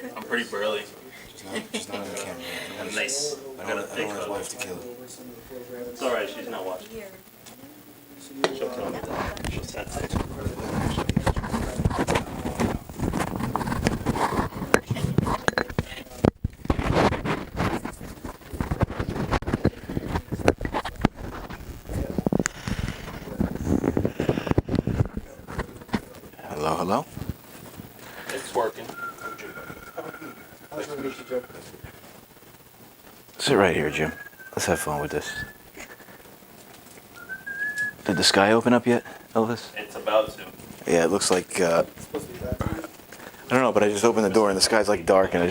I'm pretty burly. She's not on the camera. I'm nice. I got a thick his wife to kill it. It's alright, she's not watching. She'll kill me. She'll sense it. Hello, hello? It's working. Sit right here, Jim. Let's have fun with this. Did the sky open up yet, Elvis? It's about to. Yeah, it looks like, I don't know, but I just opened the door and the sky's like dark and I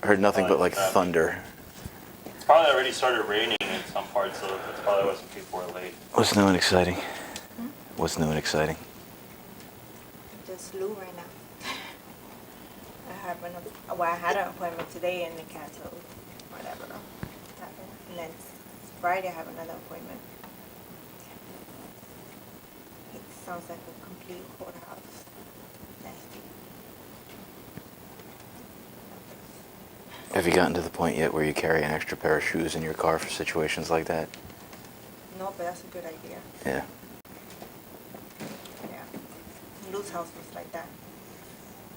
heard nothing but like thunder. It's probably already started raining in some parts, so that's probably why some people are late. What's new and exciting? What's new and exciting? Just Lou right now. I had an appointment today and it canceled. Whatever happened. And then Friday I have another appointment. It sounds like a complete whorehouse. Nasty. Have you gotten to the point yet where you carry an extra pair of shoes in your car for situations like that? No, but that's a good idea. Yeah. Yeah. Lou's house was like that.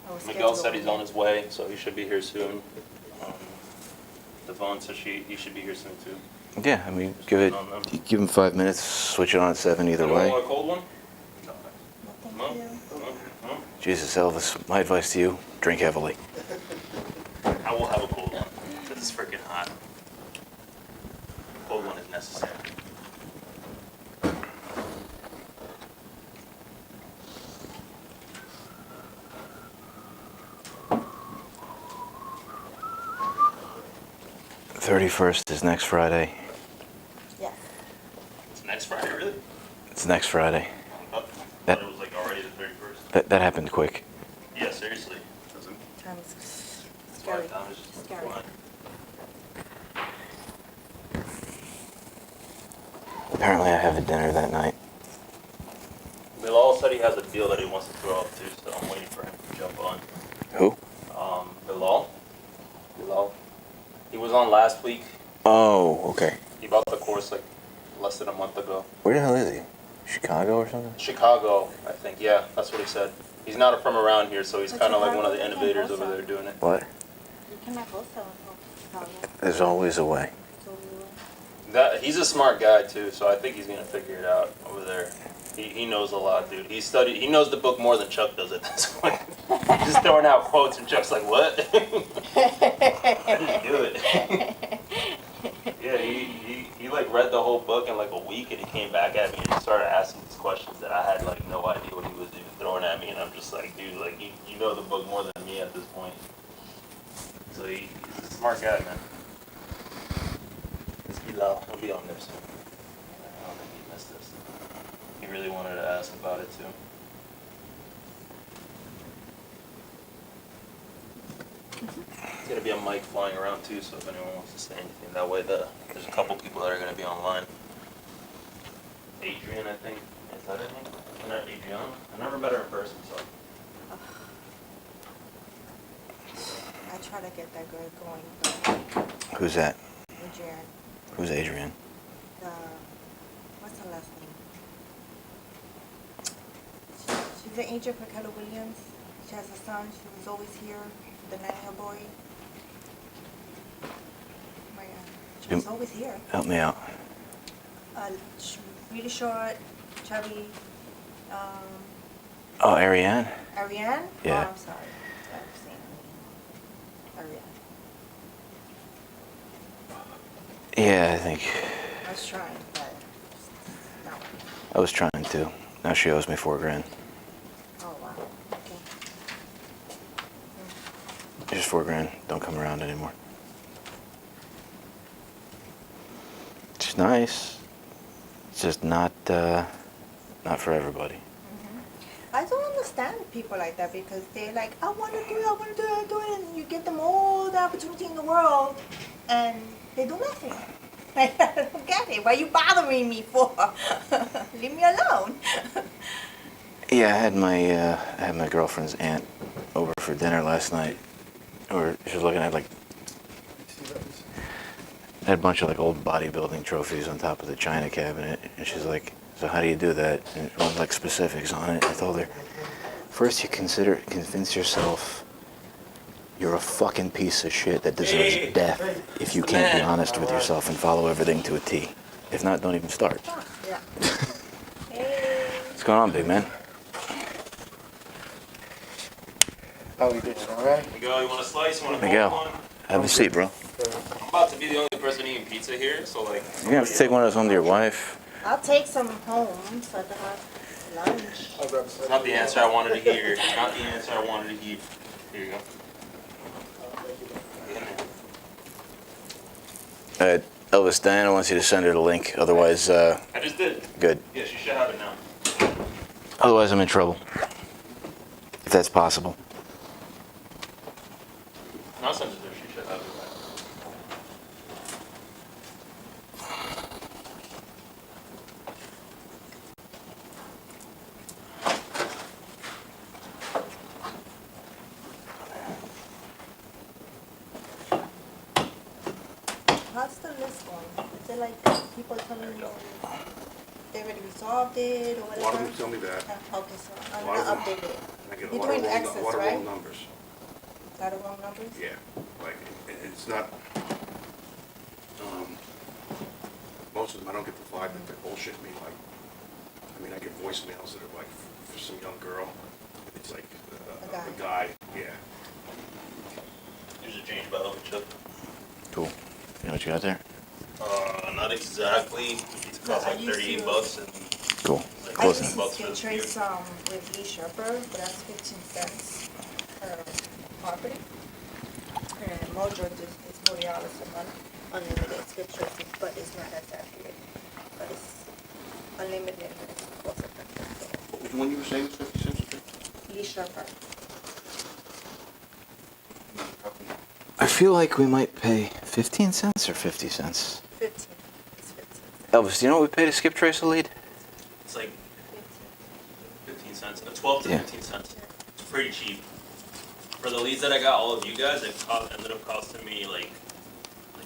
I was scared Miguel to go said he's in on there. his way, so he should be here soon. Devon said he should be here soon too. Yeah, I mean, give him 5 minutes, switch it on at 7 either You way. want a cold one? No, thank No? you. No? Jesus, Elvis, my advice to you, drink heavily. I will have a cold one. This is freaking hot. Cold one is necessary. The 31st is next Friday. Yes. It's next Friday, really? It's next Friday. I thought it was like already the 31st. That happened quick. Yeah, seriously. Time is scary. Time is just Scary. flying. Apparently I have a dinner that night. Bilal said he has a deal that he wants to throw up too, so I'm waiting for him to jump on. Who? Bilal. He was on last week. Oh, okay. He bought the course like less than a month ago. Where the hell is he? Chicago or something? Chicago, I think. Yeah, that's what he said. He's not from around here, so he's kind of like one of the innovators over there doing it. What? You cannot go so Chicago. There's always a way. So He's a smart guy too, so I think he's gonna figure it out over there. He knows a lot, dude. He knows the book more than Chuck does at this point. He's just throwing out quotes, and Chuck's like, "What? How do you do it?" Yeah, he like read the whole book in like a week, and he came back at me and he started asking these questions that I had like no idea what he was even throwing at me, and I'm just like, dude, like you know the book more than me at this point. So he's a smart guy, man. He'll be on there soon. I don't think he missed this. He really wanted to ask about it too. There's gonna be a mic flying around too, so if anyone wants to say anything, that way there's a couple people that are gonna be online. Adrian, I think. Is that her name? Not Adriana? I never met her in person, so. I try to get that girl going, but Who's that? Adrian, Who's Adrian? what's her last name? She's an agent for Keller Williams. She has a son. She was always here, the 9-year boy. Oh my God. She was always here. Help me out. Really short, chubby. Oh, Ariane? Ariane? Yeah. Oh, I'm sorry. I'm saying Ariane. Yeah, I think. I was trying, but no. I was trying to. Now she owes me $4,000. Oh, wow. Okay. Just $4,000. Don't come around anymore. She's nice. It's just not for everybody. I don't understand people like that because they're like, I want to do it, I want to do it, I do it, and you get them all the opportunity in the world, and they do nothing. Like, I don't get it. Why are you bothering me for? Leave me alone. Yeah, I had my girlfriend's aunt over for dinner last night, or she was looking at like had a bunch of like old bodybuilding trophies on top of the china cabinet, and she's like, "So how do you do that?" And she wanted like specifics on it. I told her, first you convince yourself you're a fucking piece of shit that deserves death if you can't be honest with yourself and follow everything to a T. If not, don't even start. Yeah. Hey. What's going on, big man? How you doing? All right. Miguel, you want a slice? You want a Miguel. cold one? Have a seat, bro. I'm about to be the only person eating pizza here, so like. You're gonna have to take one of those home to your wife. I'll take some home so I can have lunch. It's not the answer I wanted to hear. Not the answer I wanted to hear. Here you go. Elvis, Diana wants you to send her the link. Otherwise, I just did. good. Yeah, she should have it now. Otherwise, I'm in trouble. If that's possible. I'll send it to her. She should have it. How's the list going? Is it like people telling you they already resolved it or A whatever? lot of them tell me that. Okay, so I'm A lot of gonna them- update it. I get a You're lot of doing wrong, X's, a lot of right? wrong numbers. Is that the wrong numbers? Yeah, like, it's not, most of them, I don't get the vibe that they're bullshitting me, like, I mean, I get voicemails that are like, for some young girl, it's like, A a guy, yeah. Here's a change by Elvis Chuck. Cool. You know what you got there? Not exactly. It's cost I like used 38 to- bucks and Cool. like I Close used enough. to skate trace with Lee Sherper, but that's 15 cents per property. And Mojo is $40 a month, unlimited skate tracing, but it's not as accurate. But it's unlimited and it's cost effective. What was the one you were saying was 50 cents a piece? Lee Sherper. I feel like we might pay 15 cents or 50 cents. 15. It's 15. Elvis, do you know what we pay to skip trace a lead? it's like 15. 15 cents. 12 to Yeah. 15 cents. It's pretty cheap. For the leads that I got, all of you guys, it ended up costing me like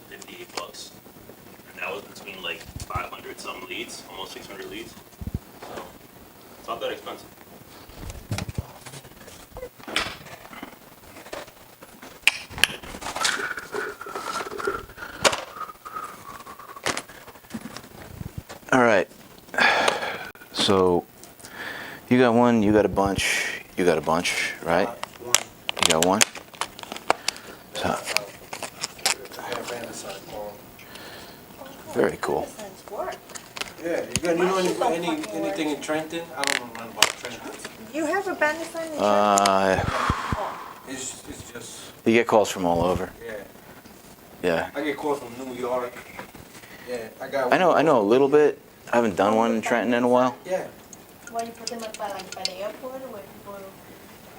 58 bucks. And that was between like 500 some leads, almost 600 leads. So it's not that expensive. All right. So you got one, you got a bunch, you got a bunch, right? You got one? So, very cool. Cents work. Yeah, you know anything in Trenton? I don't know nothing about Trenton. You have a bandit sign in Trenton? It's just, You get calls from all over. yeah. Yeah. I get calls from New York. Yeah, I know a little bit. I haven't done one in Trenton in a while. Yeah. Why you put them at by the airport or where people?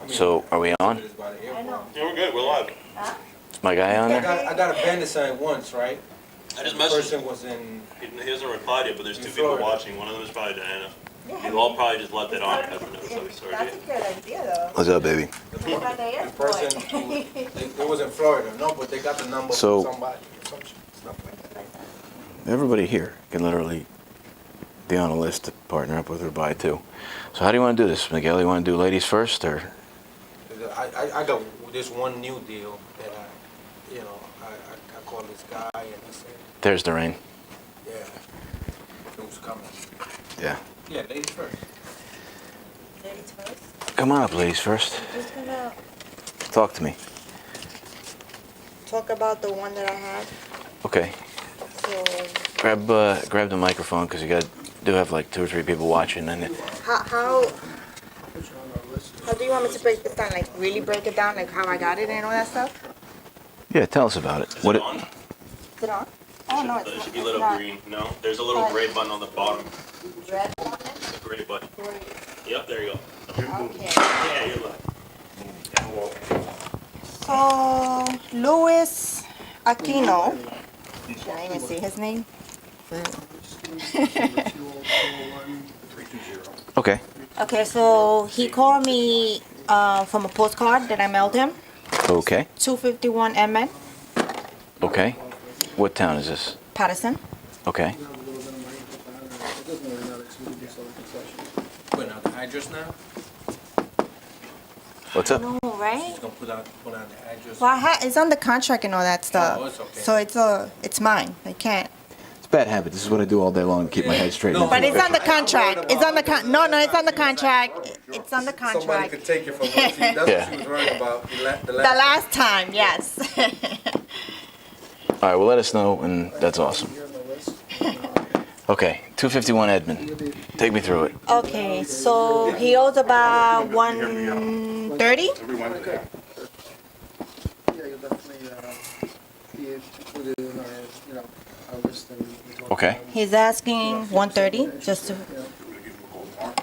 I mean, So, are we on? it's by the I airport. know. Yeah, we're good. We're live. Huh? Is my guy on I there? got a bandit sign once, right? I just The messaged person him. was in, He hasn't replied yet, but there's In two people Florida. watching. One of them is probably Diana. Yeah. They'll all probably just left it on and never know. So we started That's a it. good idea though. What's up, baby? Put it by the the airport. person, it was in Florida, no, but they got the number So- from somebody, some stuff like that. Everybody here can literally be on a list to partner up with or buy too. So how do you want to do this, Miguel? You want to do ladies first, or I got this one new deal that I called this guy and he said, there's the rain? yeah, who's coming? Yeah. Yeah, ladies first. Ladies first. Come on up, ladies first. I'm just gonna Talk to me. talk about the one that I had. Okay. So Grab the microphone because you do have like 2 or 3 people watching, and how do you want me to break this down? Like really break it down, like how I got it and all that stuff? yeah, tell us about it. Is What it on? Is it on? Oh no, It it's should not. be It's lit up not. green. No, there's a little gray button on the bottom. Red on it? The gray button. Where is it? Yep, there you go. Okay. Yeah, you're live. So Louis Aquino. Can I even see his name? Okay. Okay, so he called me from a postcard that I mailed him. Okay. 251 Edmond, Okay. What town is this? Patterson. Okay. Putting out the address now? What's up? No, right? Just gonna put out the address. Well, it's on the contract and all that stuff. Oh, it's okay. So it's mine. I can't. It's a bad habit. This is what I do all day long to keep my head straight. No, But it's on the I- I'm contract. worried It's on the about- no, it's on the contract. It's on the Somebody contract. could take it from her. See, that's Yeah. what she was worried about the The last. last time, yes. All right, well, let us know, and that's awesome. Okay, 251 Edmond. Take me through it. Okay, so he owes about 130. Every Wednesday. Yeah, you'll definitely be included in our, you know, our list and. we talk Okay. about it. He's asking 130 just to We're gonna give him a call tomorrow.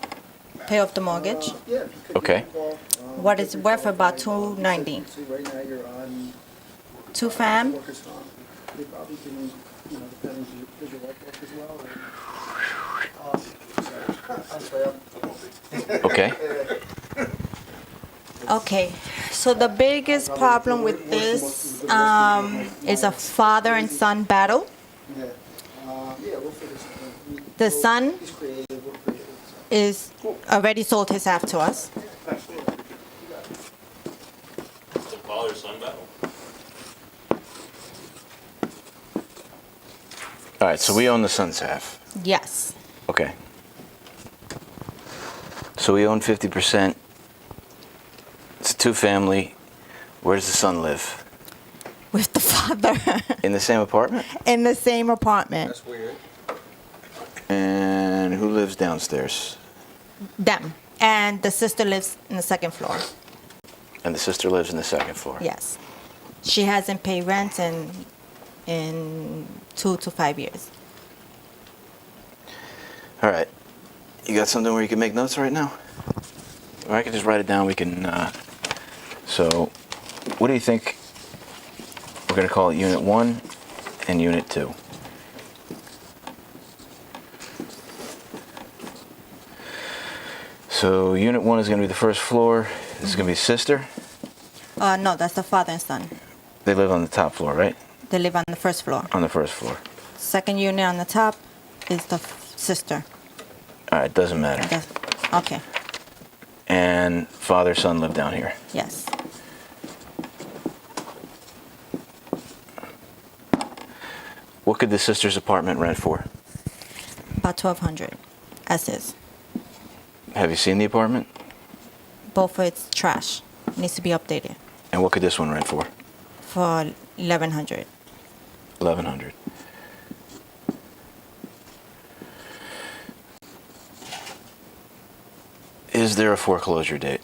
pay off the mortgage. Yeah. you could Okay. give a call, What it's worth about 290. See, right now you're on Two fam. workers' comp. They probably can, you know, depending on does your wife work as well? I'm sorry, Okay. Okay, so the biggest problem with this is a father and son battle. Yeah, yeah, we'll figure something. The son He's creative, we're creative, so. is already sold his half to us. It's a father-son battle. All right, so we own the son's half. Yes. Okay. So we own 50%. It's a two-family. Where does the son live? With the father In the same apartment? in the same apartment. That's weird. And who lives downstairs? Them. And the sister lives in the second floor. And the sister lives in the second floor. Yes. She hasn't paid rent in 2 to 5 years. All right. You got something where you can make notes right now? Or I can just write it down. We can. So, what do you think? We're going to call it Unit 1 and Unit 2. So, Unit 1 is going to be the first floor. This is going to be sister. No, that's the father and son. They live on the top floor, right? They live on the first floor. On the first floor. Second unit on the top is the sister. All right, doesn't matter. Yes. Okay. And father, son live down here. Yes. What could the sister's apartment rent for? About 1,200 as is. Have you seen the apartment? Both of it's trash. Needs to be updated And what could this one rent for? for 1,100. 1,100. Is there a foreclosure date?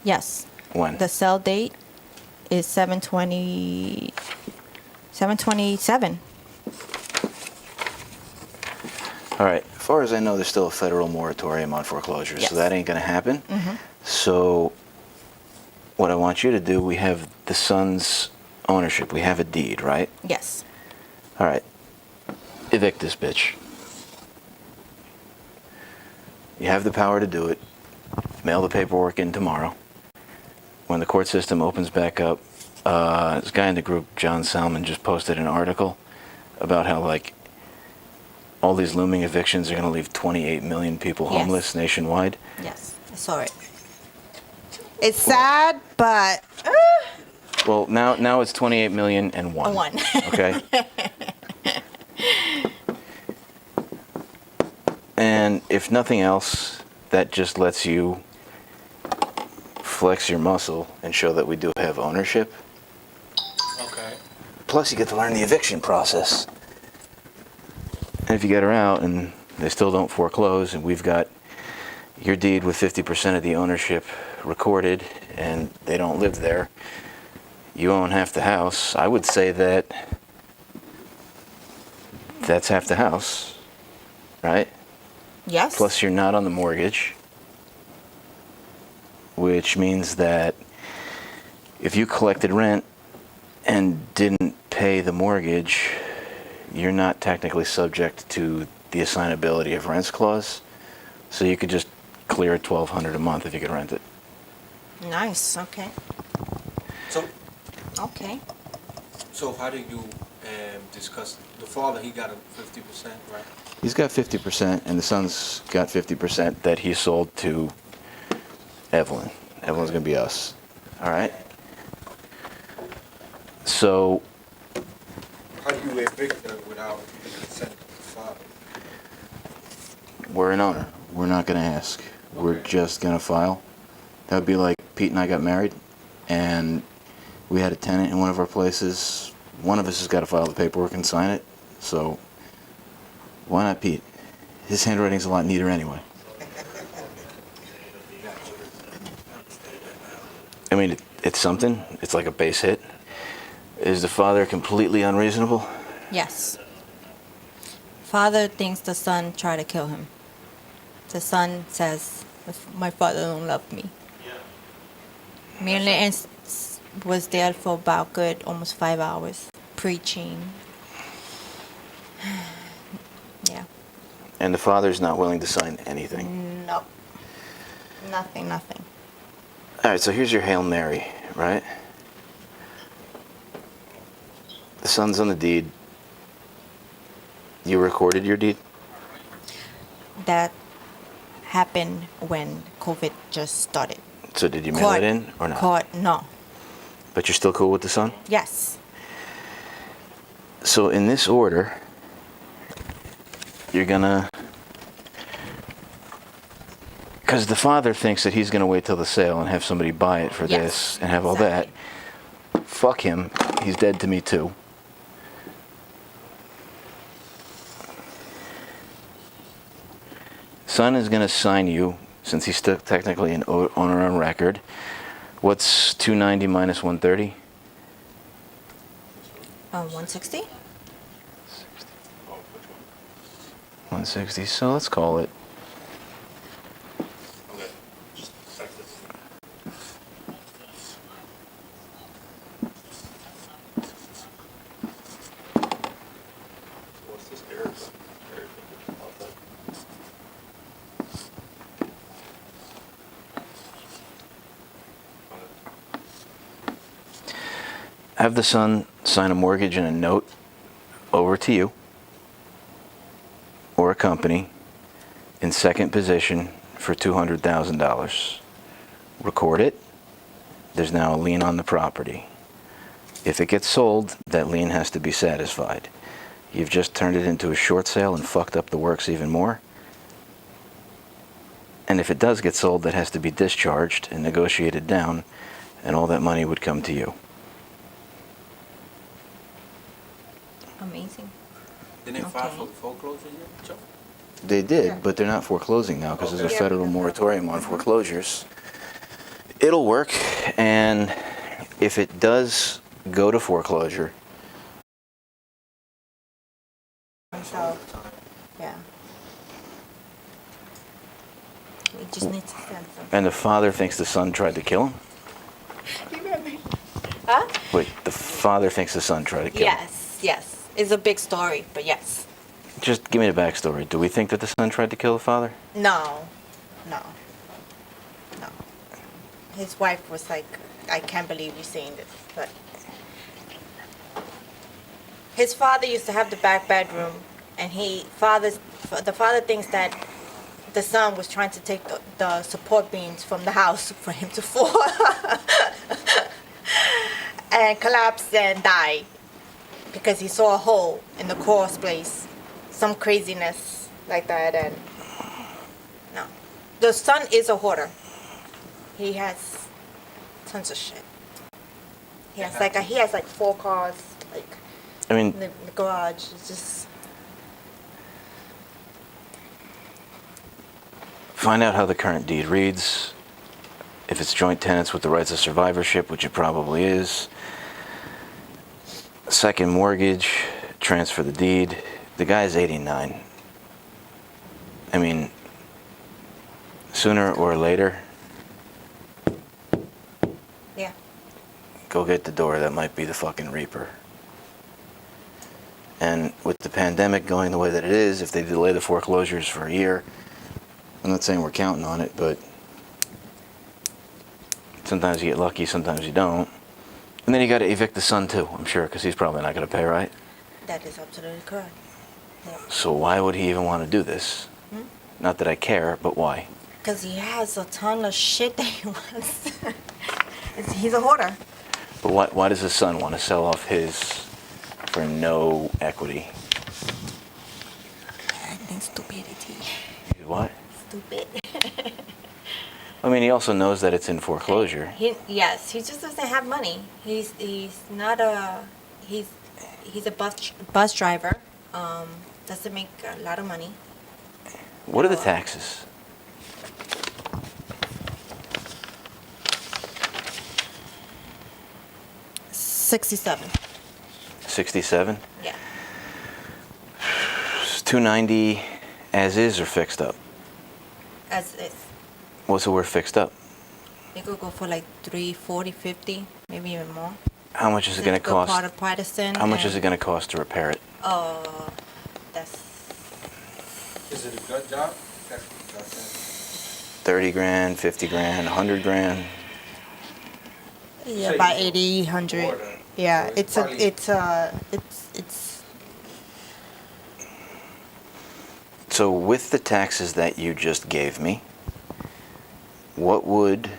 Yes. When? The sell date is 7/27. All right. As far as I know, there's still a federal moratorium on foreclosure, Yes. so that ain't going to happen. Mm-hmm. So, what I want you to do, we have the son's ownership. We have a deed, right? Yes. All right. Evict this bitch. You have the power to do it. Mail the paperwork in tomorrow. When the court system opens back up, this guy in the group, John Salmon, just posted an article about how, like, all these looming evictions are going to leave 28 million people Yes. homeless nationwide. Yes. I saw it. It's sad, but Well, now it's 28 million and one. one. Okay. And if nothing else, that just lets you flex your muscle and show that we do have ownership. Okay. Plus, you get to learn the eviction process. And if you get her out and they still don't foreclose, and we've got your deed with 50% of the ownership recorded, and they don't live there, you own half the house. I would say that that's half the house, right? Yes. Plus, you're not on the mortgage, which means that if you collected rent and didn't pay the mortgage, you're not technically subject to the assignability of rents clause. So you could just clear $1,200 a month if you could rent it. Nice. Okay. So, Okay. so how do you discuss, the father, he got a 50%, right? He's got 50%, and the son's got 50% that he sold to Evelyn. Evelyn's gonna be us. All right. So How do you evict her without the consent of the father? we're an owner. We're not gonna ask. We're Okay. just gonna file. That would be like Pete and I got married, and we had a tenant in one of our places. One of us has got to file the paperwork and sign it. So why not Pete? His handwriting's a lot neater anyway. I mean, it's something. It's like a base hit. Is the father completely unreasonable? Yes. Father thinks the son tried to kill him. The son says, "My father don't love me." Merely was there for about good almost 5 hours preaching. Yeah. And the father's not willing to sign anything. Nope. Nothing. All right, so here's your Hail Mary, right? The son's on the deed. You recorded your deed? That happened when COVID just started. So did you mail it in or not? Court, no. But you're still cool with the son? Yes. So in this order, you're gonna... Because the father thinks that he's gonna wait till the sale and have somebody buy it for Yes, this and have all exactly. that. Fuck him. He's dead to me too. Son is gonna sign you, since he's still technically an owner on record. What's 290 minus 130? 160? 160. So let's call it. Okay. Just text it. What's this error? Error thing about that? Have the son sign a mortgage and a note over to you or a company in second position for $200,000. Record it. There's now a lien on the property. If it gets sold, that lien has to be satisfied. You've just turned it into a short sale and fucked up the works even more. And if it does get sold, that has to be discharged and negotiated down, and all that money would come to you. Amazing. Didn't they file Okay. for the foreclosure yet, Joe? They did, Yeah. but they're not foreclosing now because there's a Okay. federal moratorium on foreclosures. It'll work, and if it does go to foreclosure, So, yeah. We just need to send some. and the father thinks the son tried to kill him. Huh? Wait, the father thinks the son tried to kill him. Yes. It's a big story, but yes. Just give me the backstory. Do we think that the son tried to kill the father? No. His wife was like, I can't believe you're saying this, but his father used to have the back bedroom, and the father thinks that the son was trying to take the support beams from the house for him to fall and collapse and die because he saw a hole in the crawl space, some craziness like that, and no, the son is a hoarder. He has tons of shit. He has like 4 cars, like I mean, in the garage. It's just find out how the current deed reads. If it's joint tenants with the rights of survivorship, which it probably is. Second mortgage, transfer the deed. The guy's 89. I mean, sooner or later, yeah. go get the door. That might be the fucking Reaper. And with the pandemic going the way that it is, if they delay the foreclosures for a year, I'm not saying we're counting on it, but sometimes you get lucky, sometimes you don't. And then you got to evict the son too, I'm sure, because he's probably not going to pay, right? That is absolutely correct. Yeah. So why would he even want to do this? Not that I care, but why? Because he has a ton of shit that he wants. He's a hoarder. But why does his son want to sell off his for no equity? I think stupidity. What? Stupid. I mean, he also knows that it's in foreclosure. Yes, he just doesn't have money. He's not a he's a bus driver. Doesn't make a lot of money. What are the taxes? $67. 67? Yeah. It's 290 as is or fixed up? As is. What's the word fixed up? It could go for like 340, 50, maybe even more. How much is it going to Part cost? of Patterson. How much is it going to cost to repair it? That's Is it a good job? 30 grand, 50 grand, 100 grand? yeah, Say about it's 80, 100. order. Yeah, So it's probably- it's So with the taxes that you just gave me, what would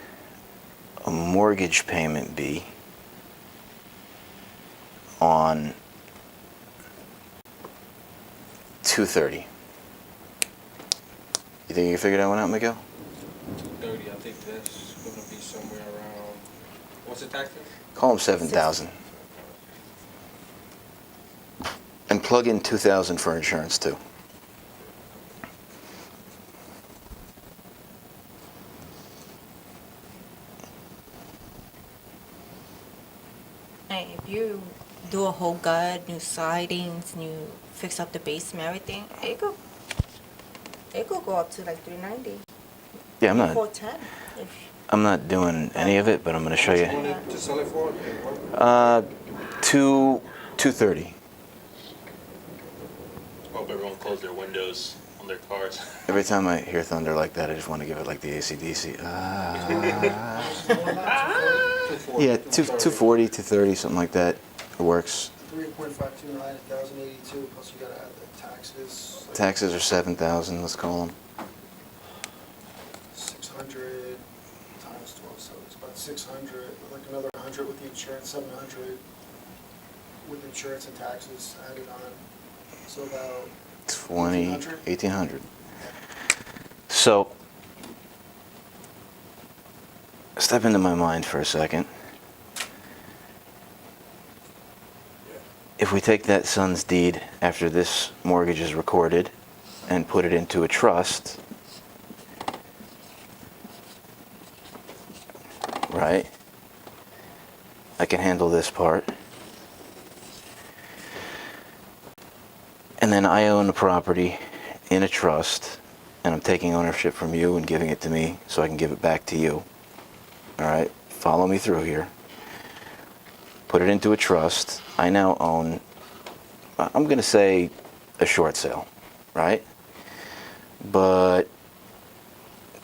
a mortgage payment be on 230? You think you can figure that one out, Miguel? 230, I think that's gonna be somewhere around, what's the taxes? Call them 7,000. And plug in 2,000 for insurance too. Hey, if you do a whole gut, new sidings, new fix up the basement, everything, it could go up to like 390, Yeah, I'm not 410. I'm not doing any of it, but I'm going to show How much you. you want to sell it for? And what? 230. Hope everyone closed their windows on their cars. Every time I hear thunder like that, I just want to give it like the AC/DC. Yeah, 240, 230, something like that. It works. 3.529, 1,082, plus you gotta add the taxes. like Taxes are 7,000, let's call them. 600 times 12, so it's about 600, like another 100 with the insurance, 700 with insurance and taxes added on. So about 20, 1,800? 1,800. So, step into my mind for a second. If we take that son's deed after this mortgage is recorded and put it into a trust, right? I can handle this part. And then I own the property in a trust, and I'm taking ownership from you and giving it to me so I can give it back to you. All right? Follow me through here. Put it into a trust. I now own, I'm going to say, a short sale, right? But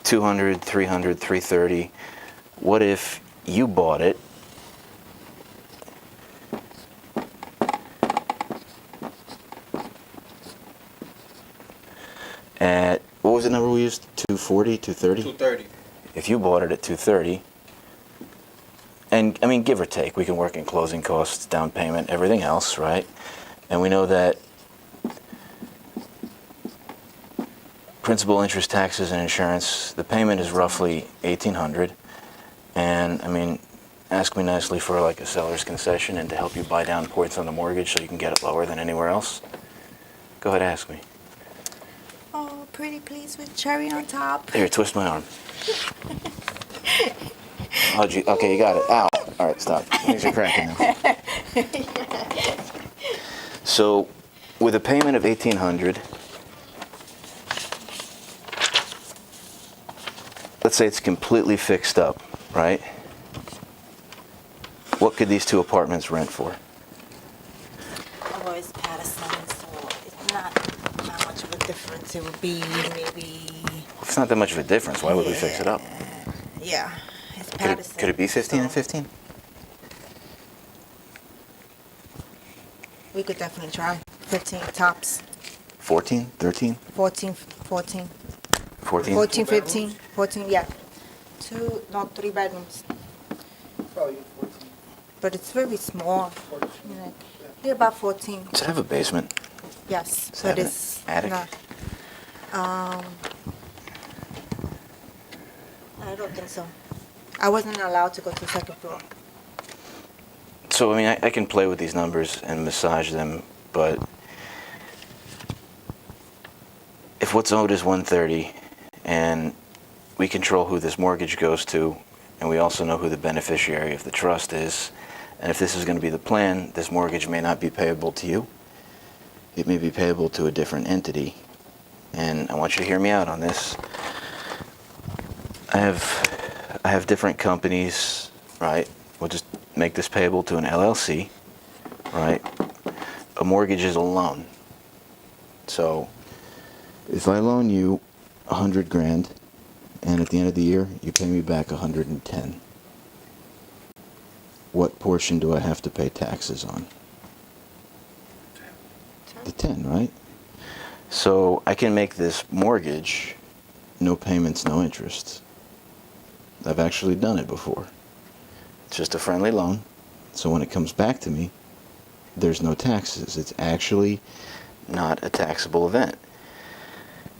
200, 300, 330. What if you bought it at, what was the number we used? 240, 230? 230. If you bought it at 230, and I mean, give or take, we can work in closing costs, down payment, everything else, right? And we know that principal, interest, taxes, and insurance, the payment is roughly $1,800. And I mean, ask me nicely for like a seller's concession and to help you buy down points on the mortgage so you can get it lower than anywhere else. Go ahead, ask me. Oh, pretty please with cherry on top. Here, twist my arm. Oh, gee, okay, you got it. Ow. All right, stop. Things are cracking now. So, with a payment of $1,800, let's say it's completely fixed up, right? What could these two apartments rent for? Oh, it's Patterson, so it's not much of a difference. It would be maybe, It's not that much of a difference. Why would we fix it up? yeah, it's Could Patterson. it be 15 and so- 15? We could definitely try 15 tops. 14, 13, 14, 14, 14? 14, 15, 14, yeah. 3 bedrooms. Probably 14, But it's very small. 14. Like, yeah, about 14. Does it have a basement? Yes, Does it but have an it's attic? not. I don't think so. I wasn't allowed to go to the second floor. So, I mean, I can play with these numbers and massage them, but if what's owed is 130 and we control who this mortgage goes to, and we also know who the beneficiary of the trust is, and if this is going to be the plan, this mortgage may not be payable to you. It may be payable to a different entity. And I want you to hear me out on this. I have different companies, right? We'll just make this payable to an LLC, right? A mortgage is a loan. So if I loan you 100 grand and at the end of the year you pay me back 110, what portion do I have to pay taxes on? The 10, right? So I can make this mortgage no payments, no interest. I've actually done it before. It's just a friendly loan. So when it comes back to me, there's no taxes. It's actually not a taxable event.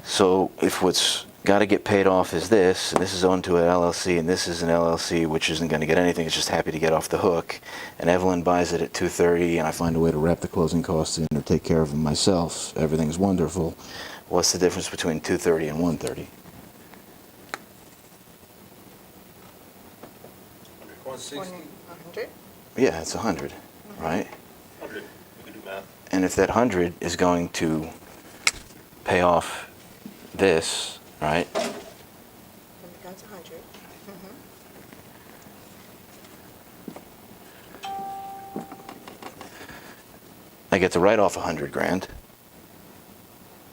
So if what's got to get paid off is this, and this is owned to an LLC, and this is an LLC which isn't going to get anything, it's just happy to get off the hook, and Evelyn buys it at 230, and I find a way to wrap the closing costs in or take care of them myself, everything's wonderful. What's the difference between 230 and 130? 160. 100? Yeah, it's 100, right? 100. We can do math. And if that 100 is going to pay off this, right? It becomes 100. I get to write off 100 grand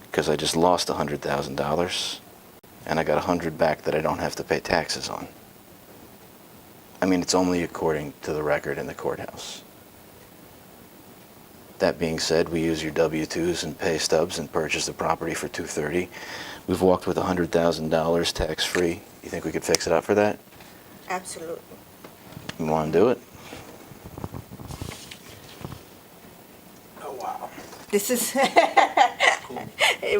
because I just lost $100,000 and I got 100 back that I don't have to pay taxes on. I mean, it's only according to the record in the courthouse. That being said, we use your W-2s and pay stubs and purchase the property for $230. We've walked with $100,000 tax-free. You think we could fix it up for that? Absolutely. You want to do it? Oh, wow. This is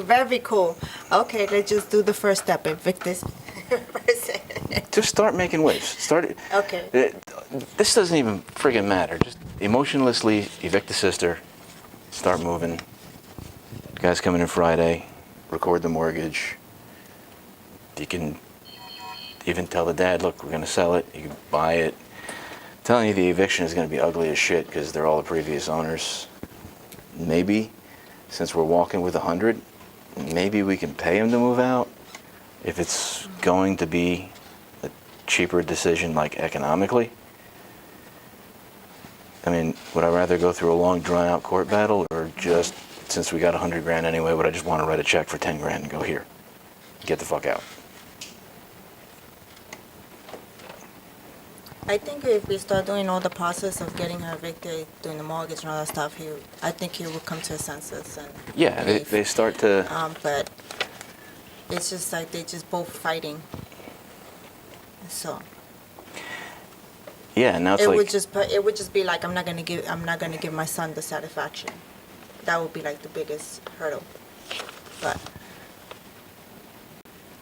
very cool. Okay, let's just do the first step. Evict this person. Just start making waves. Start. Okay. This doesn't even friggin' matter. Just emotionlessly evict the sister. Start moving. The guy's coming in Friday. Record the mortgage. You can even tell the dad, look, we're gonna sell it. You can buy it. I'm telling you, the eviction is gonna be ugly as shit because they're all the previous owners. Maybe, since we're walking with 100, maybe we can pay him to move out if it's going to be a cheaper decision, like economically. I mean, would I rather go through a long, drawn-out court battle, or just, since we got 100 grand anyway, would I just want to write a check for 10 grand and go, here, get the fuck out? I think if we start doing all the process of getting her evicted, doing the mortgage and all that stuff, I think he will come to his senses and Yeah, leave. they start to, But it's just like they just both fighting. So yeah, now it's it like, would just be like I'm not gonna give my son the satisfaction. That would be like the biggest hurdle. But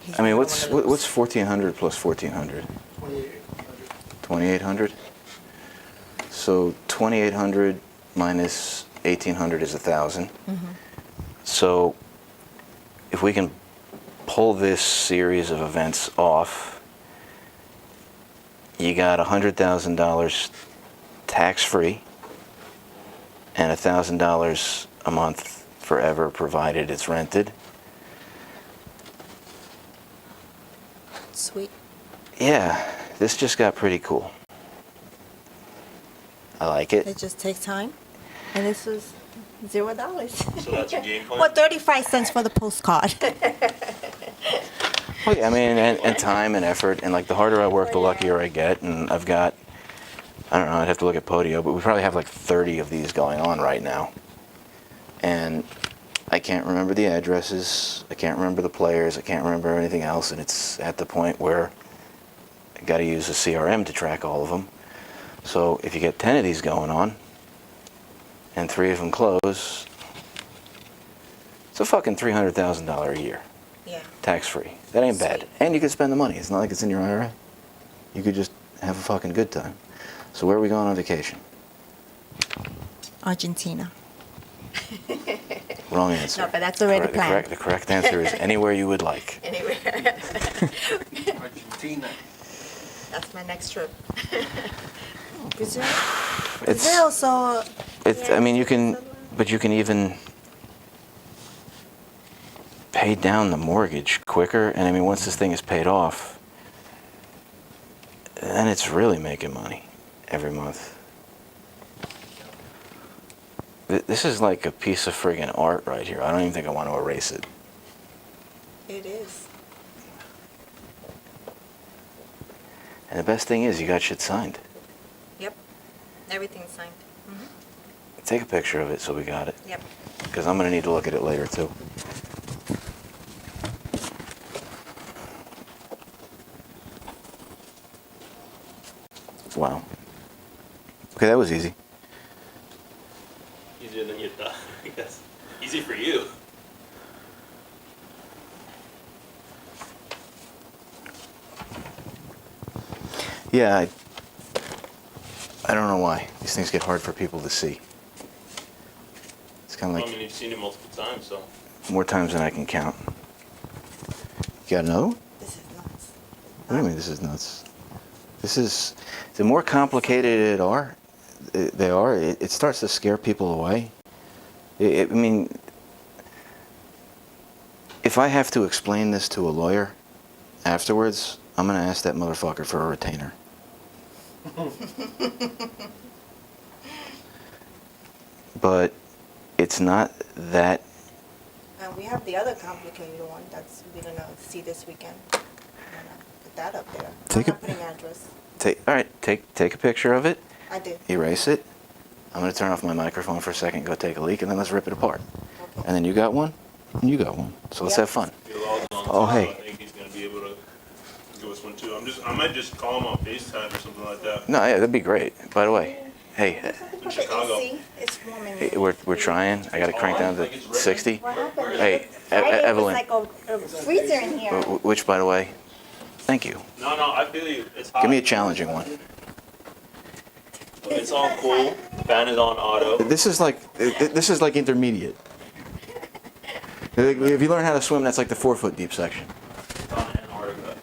he's I mean, gonna what's wanna lose. what's 1,400 plus 1,400? 2,800. So 2,800 minus 1,800 is 1,000. So if we can pull this series of events off, you got $100,000 tax-free and $1,000 a month forever, provided it's rented. Sweet. Yeah, this just got pretty cool. I like it. It just takes time, and this was $0. So that's your game plan? Well, 35 cents for the postcard. Well, yeah, I mean, and time and effort, and like the harder I work, the luckier I get. And I've got, I don't know, I'd have to look at Podio, but we probably have like 30 of these going on right now. and I can't remember the addresses, I can't remember the players, I can't remember anything else, and it's at the point where I got to use a CRM to track all of them. So if you get 10 of these going on, and 3 of them close, it's a fucking $300,000 a year, Yeah. tax-free. That ain't bad. Sweet. And you can spend the money. It's not like it's in your IRA. You could just have a fucking good time. So where are we going on vacation? Argentina. Wrong answer. No, but that's already planned. The correct answer is anywhere you would like. Anywhere. Argentina. That's my next trip. Brazil. It's, Brazil. So. I mean, you can, but you can even pay down the mortgage quicker. And I mean, once this thing is paid off, then it's really making money every month. This is like a piece of friggin' art right here. I don't even think I want to erase it. It is. And the best thing is, you got shit signed. Yep. Everything's signed. Take a picture of it so we got it. Yep. Because I'm going to need to look at it later, too. Wow. Okay, that was easy. Easier than you thought, I guess. Easy for you. Yeah, I don't know why. These things get hard for people to see. It's kind of I like mean, you've seen it multiple times, so. more times than I can count. You got another one? This is nuts. What do you mean this is nuts? This is, the more complicated they are, it starts to scare people away. I mean, if I have to explain this to a lawyer afterwards, I'm going to ask that motherfucker for a retainer. But it's not that. And we have the other complicated one that's we're gonna see this weekend. I'm gonna put that up there. Take I'm a- not putting address. All right, take a picture of it, I did. erase it. I'm going to turn off my microphone for a second, go take a leak, and then let's rip it apart. Okay. And then you got one, and you got one. So let's Yep. have fun. If you're logged on, Oh, so hey. I think he's gonna be able to give us one too. I might just call him on FaceTime or something like that. No, yeah, that'd be great. By the way, hey, In Chicago. It's warming. hey, we're trying. I got to crank down to 60. What happened? Hey, Friday was Evelyn, like a freezer in here. which, by the way, thank you. No, I feel you. It's hot. Give me a challenging one. It's on cool. Fan is on auto. This is like intermediate. If you learn how to swim, that's like the 4-foot deep section. It's on Antarctica.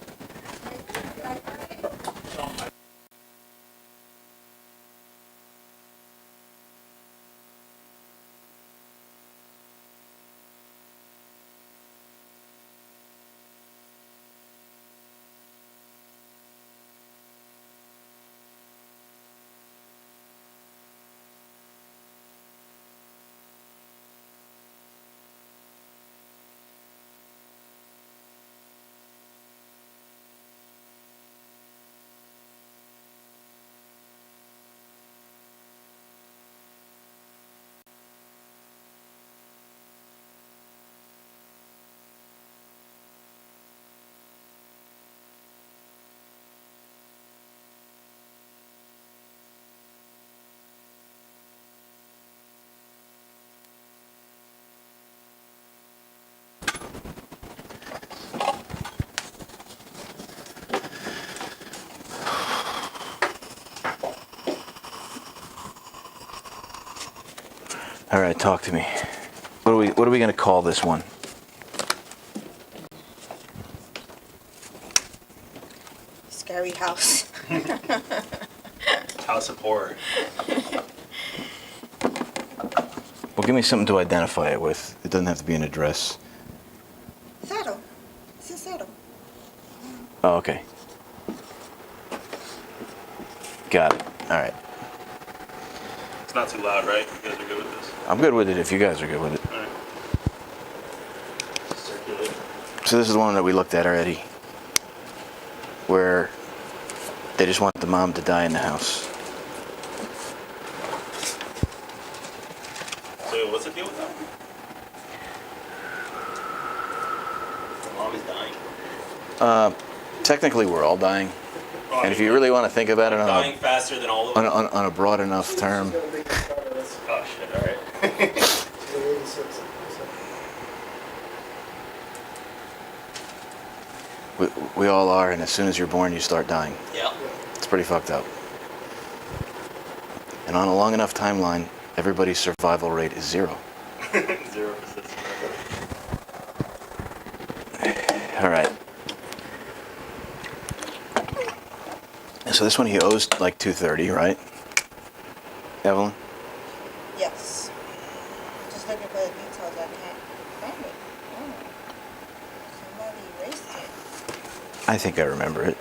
All right, talk to me. What are we gonna call this one? Scary house. House of horror. Well, give me something to identify it with. It doesn't have to be an address. Cero. This is cero. Oh, okay. Got it. All right. It's not too loud, right? You guys are good with this? I'm good with it if you guys are good with it. Alright. Circulate. So this is the one that we looked at already, where they just want the mom to die in the house. So what's the deal with that? Technically, we're all dying. Oh, And if you really want to think about it dying faster than all of them. on a broad enough term, Just gotta make it start at us. Oh shit! All right. Yeah, 86. we all are, and as soon as you're born, you start dying. Yeah. It's pretty fucked up. And on a long enough timeline, everybody's survival rate is 0. 0%. All right. So this one he owes like 230, right? Evelyn? Yes. Just looking for the details. I can't find it. Oh. Somebody erased it. I think I remember it.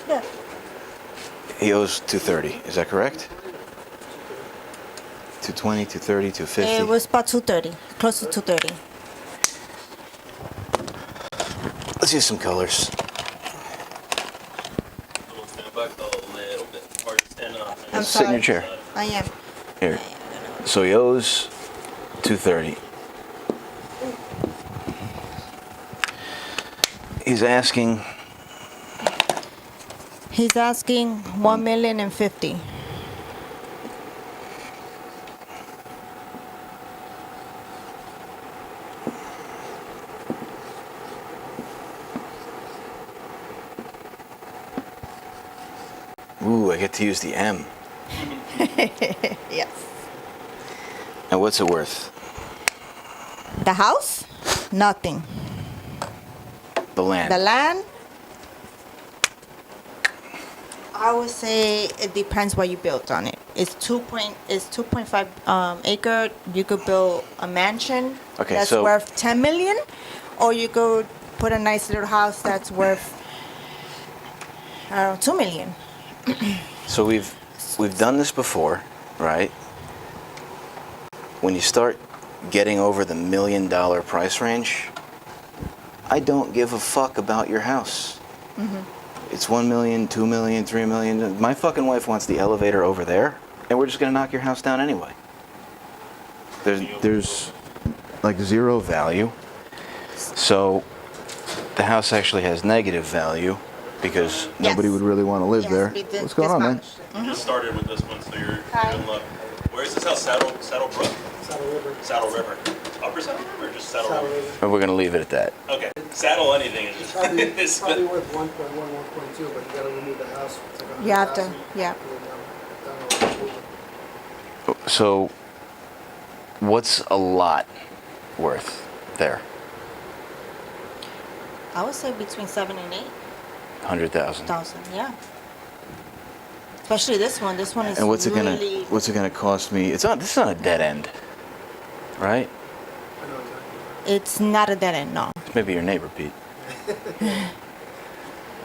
Yeah. He owes 230. Is that correct? 220, 230, 250. It was about 230, close to 230. Let's use some colors. We'll stand back a little bit. Or stand up. I'm Sit in your sorry. chair. I am. Here. So he owes 230. He's asking He's asking 1,050,000. ooh, I get to use the M. Yes. And what's it worth? The house? Nothing. The land. The land? I would say it depends what you built on it. It's 2.5 acre. You could build a mansion Okay, that's so- worth 10 million, or you could put a nice little house that's worth, I don't know, 2 million. So we've done this before, right? When you start getting over the $1 million price range, I don't give a fuck about your house. It's 1 million, 2 million, 3 million. My fucking wife wants the elevator over there, and we're just gonna knock your house down anyway. There's like 0 value. So the house actually has negative value because nobody would really want to live Yes, there. we did What's going on, man? dispatch. We just started with this one, so you're Hi. in luck. Where's this house? Saddle Brook? Saddle River. Saddle River. Upper Saddle River or just Saddle Saddle River? River. And we're gonna leave it at that. Okay. Saddle anything is It's just. probably, it's it's probably worth 1.1, 1.2, but you gotta remove the house. It's like You have to, 100,000. yeah. So what's a lot worth there? I would say between 7 and 100,000. 8,000. Yeah. Especially this one. This one is And what's it really. gonna cost me? This is on a dead end, right? I know exactly. It's not a dead end, no. Maybe your neighbor, Pete.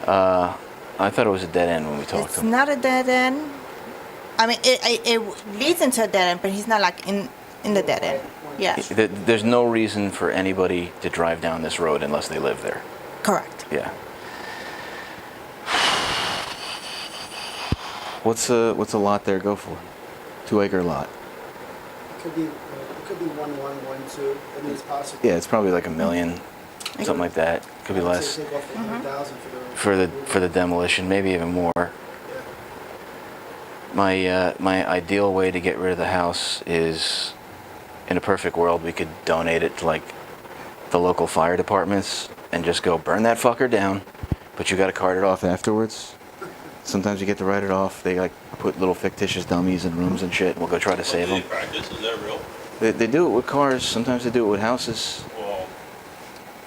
I thought it was a dead end when we talked It's to him. not a dead end. I mean, it leads into a dead end, but he's not like in the dead end. Yeah, There's no reason for anybody to drive down this road unless they live there. correct. Yeah. What's a lot there go for? 2 acre lot. It could be 1.1, 1.2. I mean, it's possible. Yeah, it's probably like $1 million, something like that. Could be I would less say take off the 100,000 for the for the demolition, maybe even more. Yeah. My ideal way to get rid of the house is, in a perfect world, we could donate it to like the local fire departments and just go burn that fucker down, but you got to cart it off afterwards. Sometimes you get to write it off. They like put little fictitious dummies in rooms and shit. And we'll go try to save them. Practice? Is that real? They do it with cars. Sometimes they do it with houses, Well,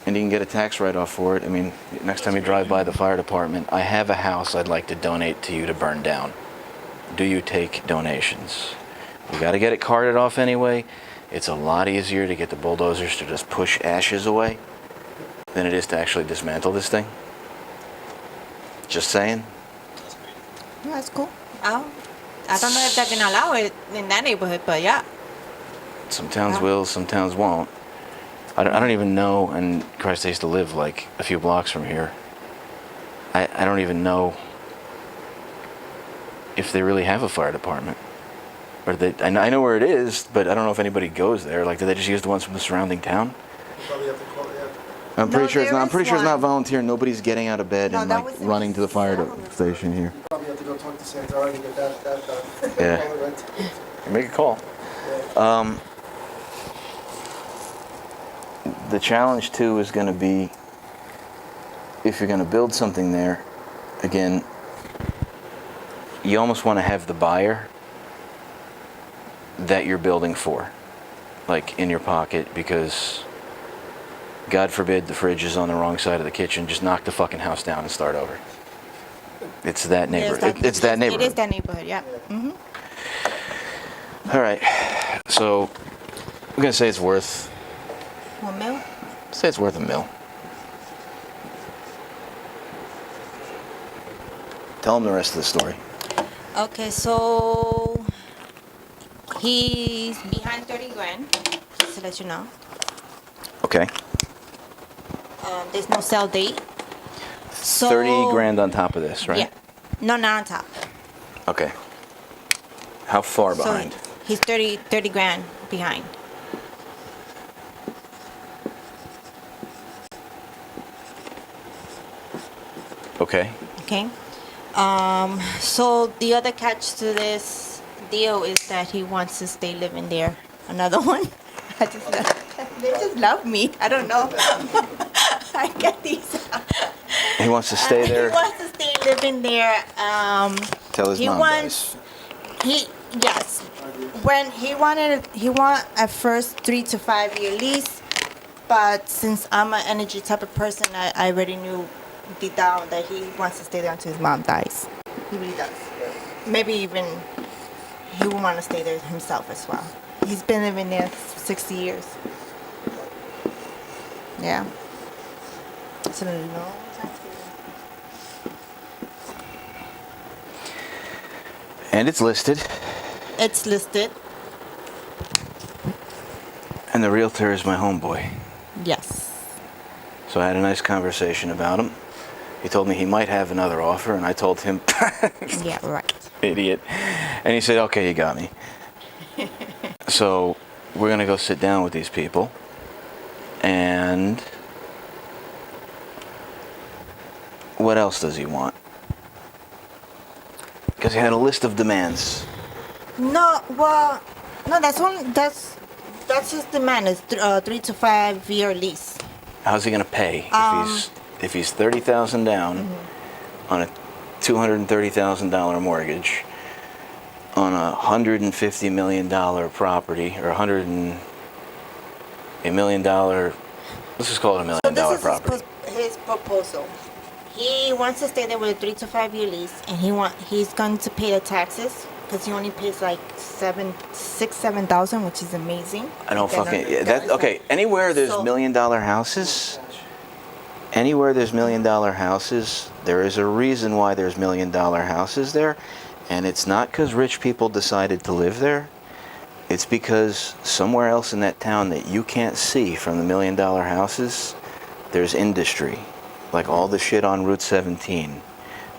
and you can get a tax write-off for it. I mean, next time you drive by the fire department, I have a house I'd like to donate to you to burn down. Do you take donations? We got to get it carted off anyway. It's a lot easier to get the bulldozers to just push ashes away than it is to actually dismantle this thing. Just saying. that's great. Yeah, that's cool. I don't know if they're gonna allow it in that neighborhood, but yeah. Some towns Yeah. will, some towns won't. I don't even know, and Christ, I used to live like a few blocks from here. I don't even know if they really have a fire department. Or I know where it is, but I don't know if anybody goes there. Like, do they just use the ones from the surrounding town? You probably have to call, yeah. I'm pretty sure it's there not. I'm is pretty sure it's not one. volunteer. Nobody's getting out of bed No, and that like was in running to the fire Salem. station here. Probably have to go talk to Santari to get that done. Yeah. All the red tape. Make a call. The challenge too is going to be if you're going to build something there. Again, you almost want to have the buyer that you're building for, like in your pocket, because God forbid the fridge is on the wrong side of the kitchen. Just knock the fucking house down and start over. It's that neighborhood. It's that neighborhood. It is that neighborhood, yeah. Mm-hmm. All right. So I'm gonna say it's worth. 1 mil? Say it's worth $1 million. Tell him the rest of the story. Okay, so he's behind 30 grand, just to let you know. Okay. There's no sell date. So, 30 grand on top of this, right? Yeah. No, not on top. Okay. How far So behind? he's 30 grand behind. Okay. Okay. So the other catch to this deal is that he wants to stay living there. Another one. They just love me. I don't know. I get these. He wants to stay He there. wants to stay living there. Till his he mom wants. dies. Yes. When he want at first 3 to 5 year lease, but since I'm an energy type of person, I already knew deep down that he wants to stay there until his mom dies. He really does. Maybe even he will want to stay there himself as well. He's been living there for 60 years. Yeah. It's a long time. And it's listed. It's listed. And the realtor is my homeboy. Yes. So I had a nice conversation about him. He told me he might have another offer, and I told him, Yeah, right. idiot. And he said, okay, you got me. So we're going to go sit down with these people. And what else does he want? Because he had a list of demands. No, well, no, that's his demand is 3 to 5 year lease. How's he going to pay if he's $30,000 down on a $230,000 mortgage on a $150 million property or $1 million? Let's just call it $1 million So this property. is his proposal. He wants to stay there with a 3 to 5 year lease, and he's going to pay the taxes because he only pays like $7,000, which is amazing. I don't They're fucking. not- Yeah, that, okay, anywhere there's So- $1 million houses, anywhere there's $1 million houses, there is a reason why there's $1 million houses there, and it's not because rich people decided to live there. It's because somewhere else in that town that you can't see from the $1 million houses, there's industry, like all the shit on Route 17,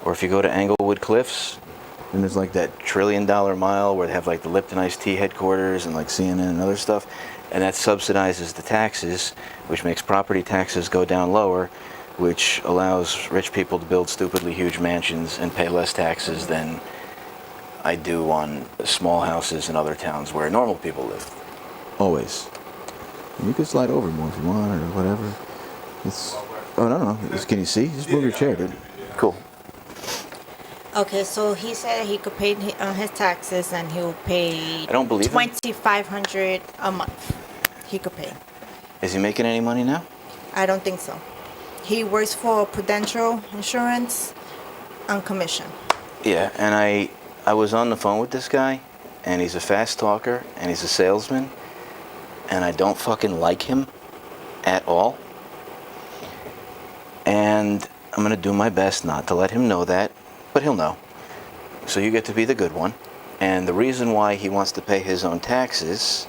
or if you go to Englewood Cliffs. And there's like that $1 trillion mile where they have like the Lipton Iced Tea headquarters and like CNN and other stuff. And that subsidizes the taxes, which makes property taxes go down lower, which allows rich people to build stupidly huge mansions and pay less taxes than I do on small houses in other towns where normal people live. Always. You can slide over more if you want or whatever. It's. Oh, no. Can you see? Just move your chair, dude. Cool. Okay, so he said he could pay his taxes, and he'll pay. I don't believe him. $2,500 a month. He could pay. Is he making any money now? I don't think so. He works for Prudential Insurance on commission. Yeah, and I was on the phone with this guy, and he's a fast talker, and he's a salesman, and I don't fucking like him at all. And I'm gonna do my best not to let him know that, but he'll know. So you get to be the good one. And the reason why he wants to pay his own taxes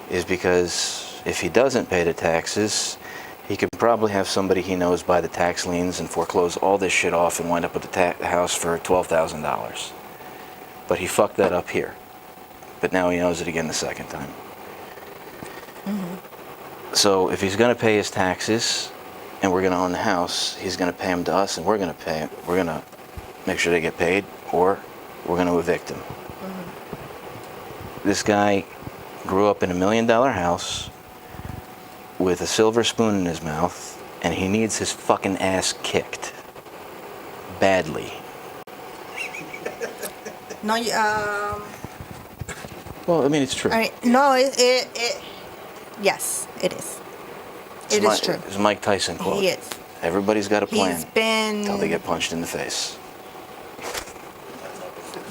is because if he doesn't pay the taxes, he could probably have somebody he knows buy the tax liens and foreclose all this shit off and wind up with the house for $12,000. But he fucked that up here. But now he knows it again the second time. So if he's going to pay his taxes, and we're gonna own the house, he's gonna pay them to us, and we're gonna make sure they get paid, or we're gonna evict them. This guy grew up in $1 million house with a silver spoon in his mouth, and he needs his fucking ass kicked badly. No, Well, I mean, it's true. no, yes, it is. It is true. It's a Mike Tyson quote. He is. Everybody's got a plan He's been. until they get punched in the face.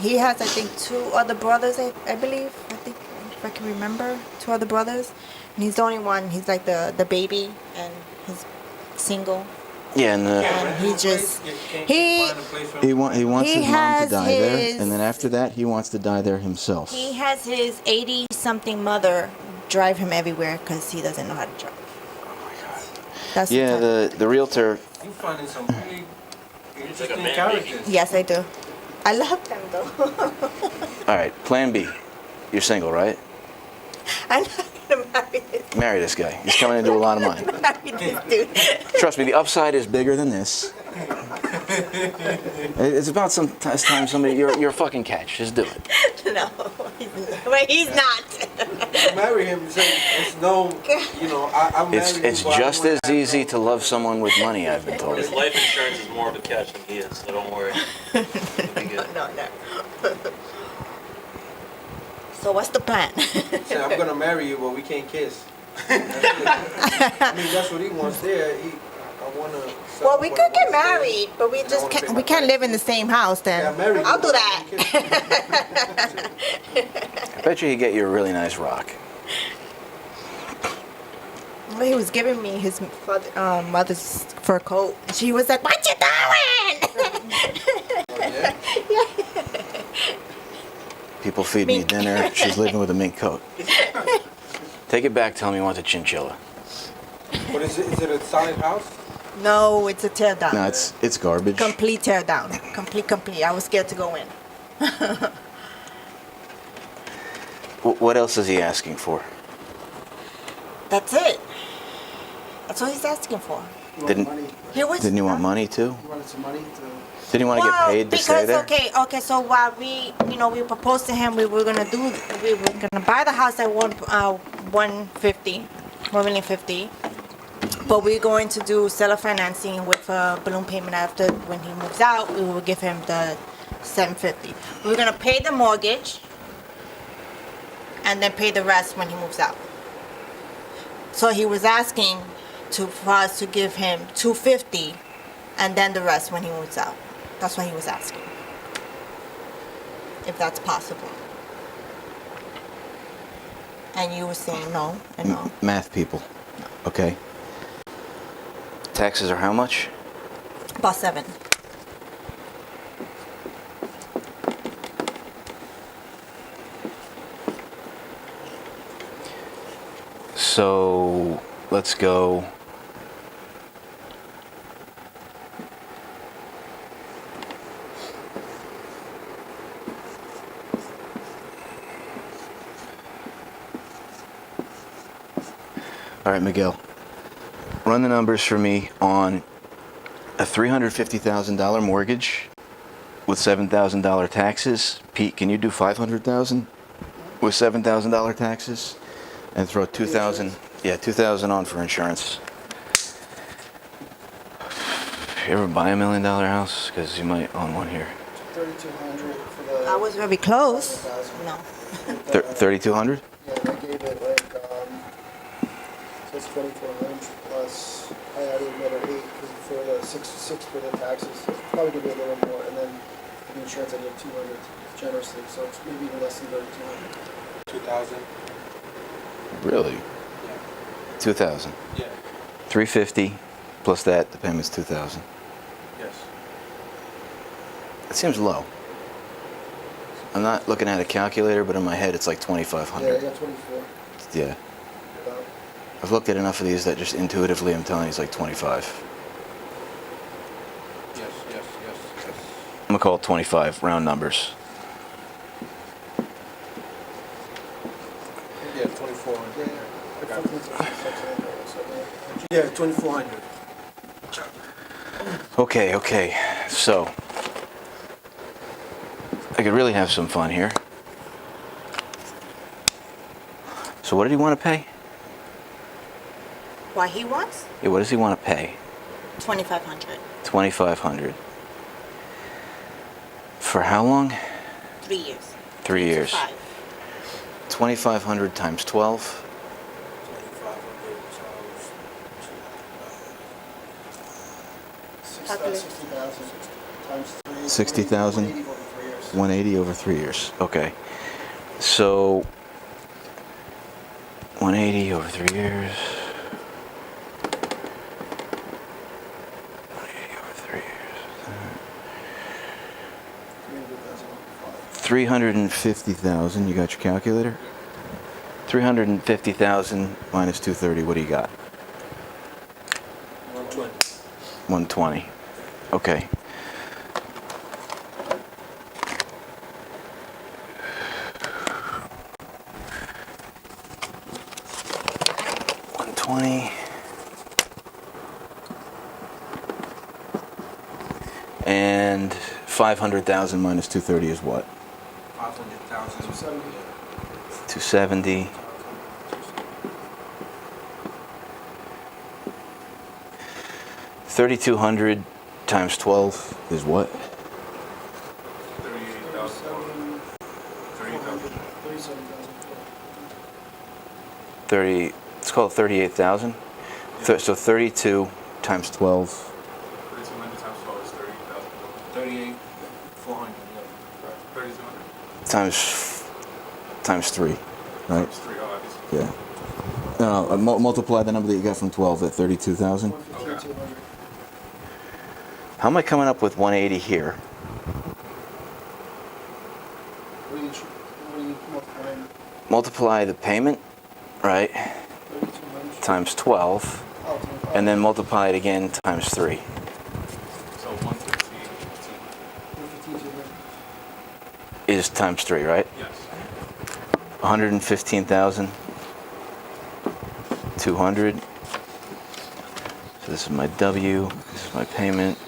He has, I think, 2 other brothers. I believe. I think, if I can remember, 2 other brothers, and he's the only one. He's like the baby, and he's single. Yeah, and He just- he wants He his mom to has die there, his- and then after that, he wants to die there himself. He has his 80-something mother drive him everywhere because he doesn't know how to drive. That's the Yeah, type. the realtor. You finding some really like a interesting man characters. Yes, I do. I love them though. All right, Plan B. You're single, right? I'm not gonna marry this, Marry this guy. He's coming into a lot of money. marry this dude. Trust me, the upside is bigger than this. It's about time somebody you're a fucking catch. Just do it. No, he's not. Marry him. It's no, you know, I marry you, It's but I just wanna as have easy no- to love someone with money. I've been told. His life insurance is more of a catch than he is, so don't worry. Be good. No. So what's the plan? Say, I'm gonna marry you, but we can't kiss. That's it. I mean, that's what he wants there. I wanna. Well, we could get married, but we just can't. We can't live in the same house. Then Yeah, marry you, I'll do but that. we can't kiss. I bet you he'd get you a really nice rock. Well, he was giving me his mother's fur coat. She was like, "What you doing?" Oh, yeah? People feed me Mink. dinner. She's living with a mink coat. Take it back. Tell me you want a chinchilla. What is it? Is it a solid house? No, it's a tear down. No, it's garbage. Complete tear down. Complete. I was scared to go in. What else is he asking for? That's it. That's what he's asking for. You want Didn't- money? He was. Didn't you want money too? You wanted some money to. Didn't you want to get paid to stay there? Okay. So while we proposed to him, we were gonna buy the house at 150, 1,050,000. But we're going to do seller financing with a balloon payment after when he moves out. We will give him the 750. We're gonna pay the mortgage and then pay the rest when he moves out. So he was asking for us to give him 250 and then the rest when he moves out. That's what he was asking. If that's possible. And you were saying no and no. Math people. Okay. Taxes are how much? About 7. So let's go. All right, Miguel. Run the numbers for me on a $350,000 mortgage with $7,000 taxes. Pete, can you do $500,000 with $7,000 taxes? And throw 2,000, yeah, 2,000 on for insurance. You ever buy $1 million house? Because you might own one here. 3,200 for the. I was very close. 7,000. No. 3,200? Yeah, I gave it like, so it's 2,400 plus, I added another 8 for the six for the taxes. So it's probably gonna be a little more, and then for the insurance I did 200 generously, so it's maybe even less than 3,200. 2,000. Really? 2,000. Yeah. 350 plus that, the payment's 2,000. Yes. That seems low. I'm not looking at a calculator, but in my head it's like Yeah, I 2,500. got 24. Yeah. About. I've looked at enough of these that just intuitively I'm telling you it's like 25. Yes. I'm gonna call it 25, round numbers. Yeah, 2,400. Yeah, I got it. something to- Yeah, 2,400. Okay. So, I could really have some fun here. So what did he want to pay? What he wants? Yeah, what does he want to pay? 2,500. 2,500. For how long? 3 years. 3 years. 5. 2,500 times 12. 60,000 times 3. 60,000? 180 over 3 years. 180 over 3 years. Okay. So 180 over 3 years. 180 over 3 years. 350,000. You got your calculator? 350,000 minus 230. What do you got? 120. 120. Okay. And 500,000 minus 230 is what? 500,000. 270. 3,200 times 12 is what? 38,000. 37,000. 30. Let's call it 38,000. So 32 times 12 3,200 times 12 is 38,000. 38,400. Yeah. 3,200 times 3, right? times 3, oh, I guess. Yeah. No, multiply the number that you got from 12 at 32,000. 150, 200. How am I coming up with 180 here? What do you multiplying? Multiply the payment, right, 3,200. times 12, Oh, 25. and then multiply it again times 3. So 115. 115, 200. Is times 3, right? Yes. 115,000. 200. So this is my W, this is my payment.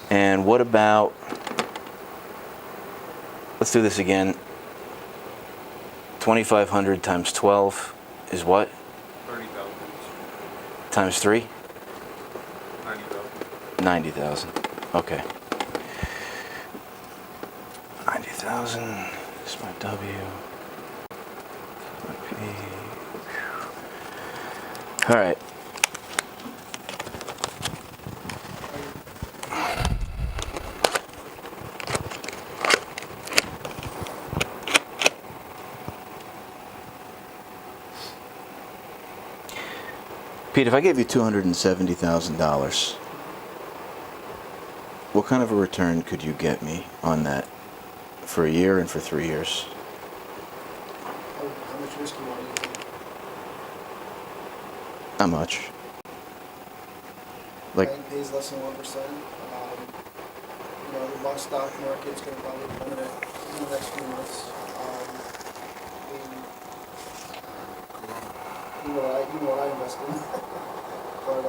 And what about, let's do this again. 2,500 times 12 is what? 30,000. Times 3? 90,000. 90,000. Okay. 90,000 is my W. My P. All right. Pete, if I gave you $270,000, what kind of a return could you get me on that for a year and for 3 years? How much risk do you want to take? Not much. Like, Bank pays less than 1%. The stock market's going to probably plummet in the next few months. You know what I invest in. But,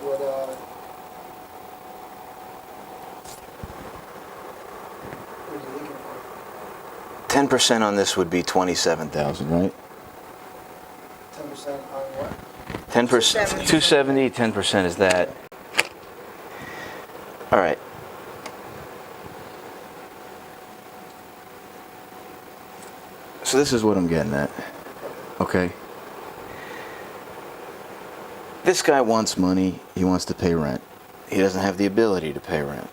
what are you looking for? 10% on this would be 27,000, right? 10% on what? 10%, 270, 10% is that. All right. So this is what I'm getting at, okay? This guy wants money, he wants to pay rent. He doesn't have the ability to pay rent.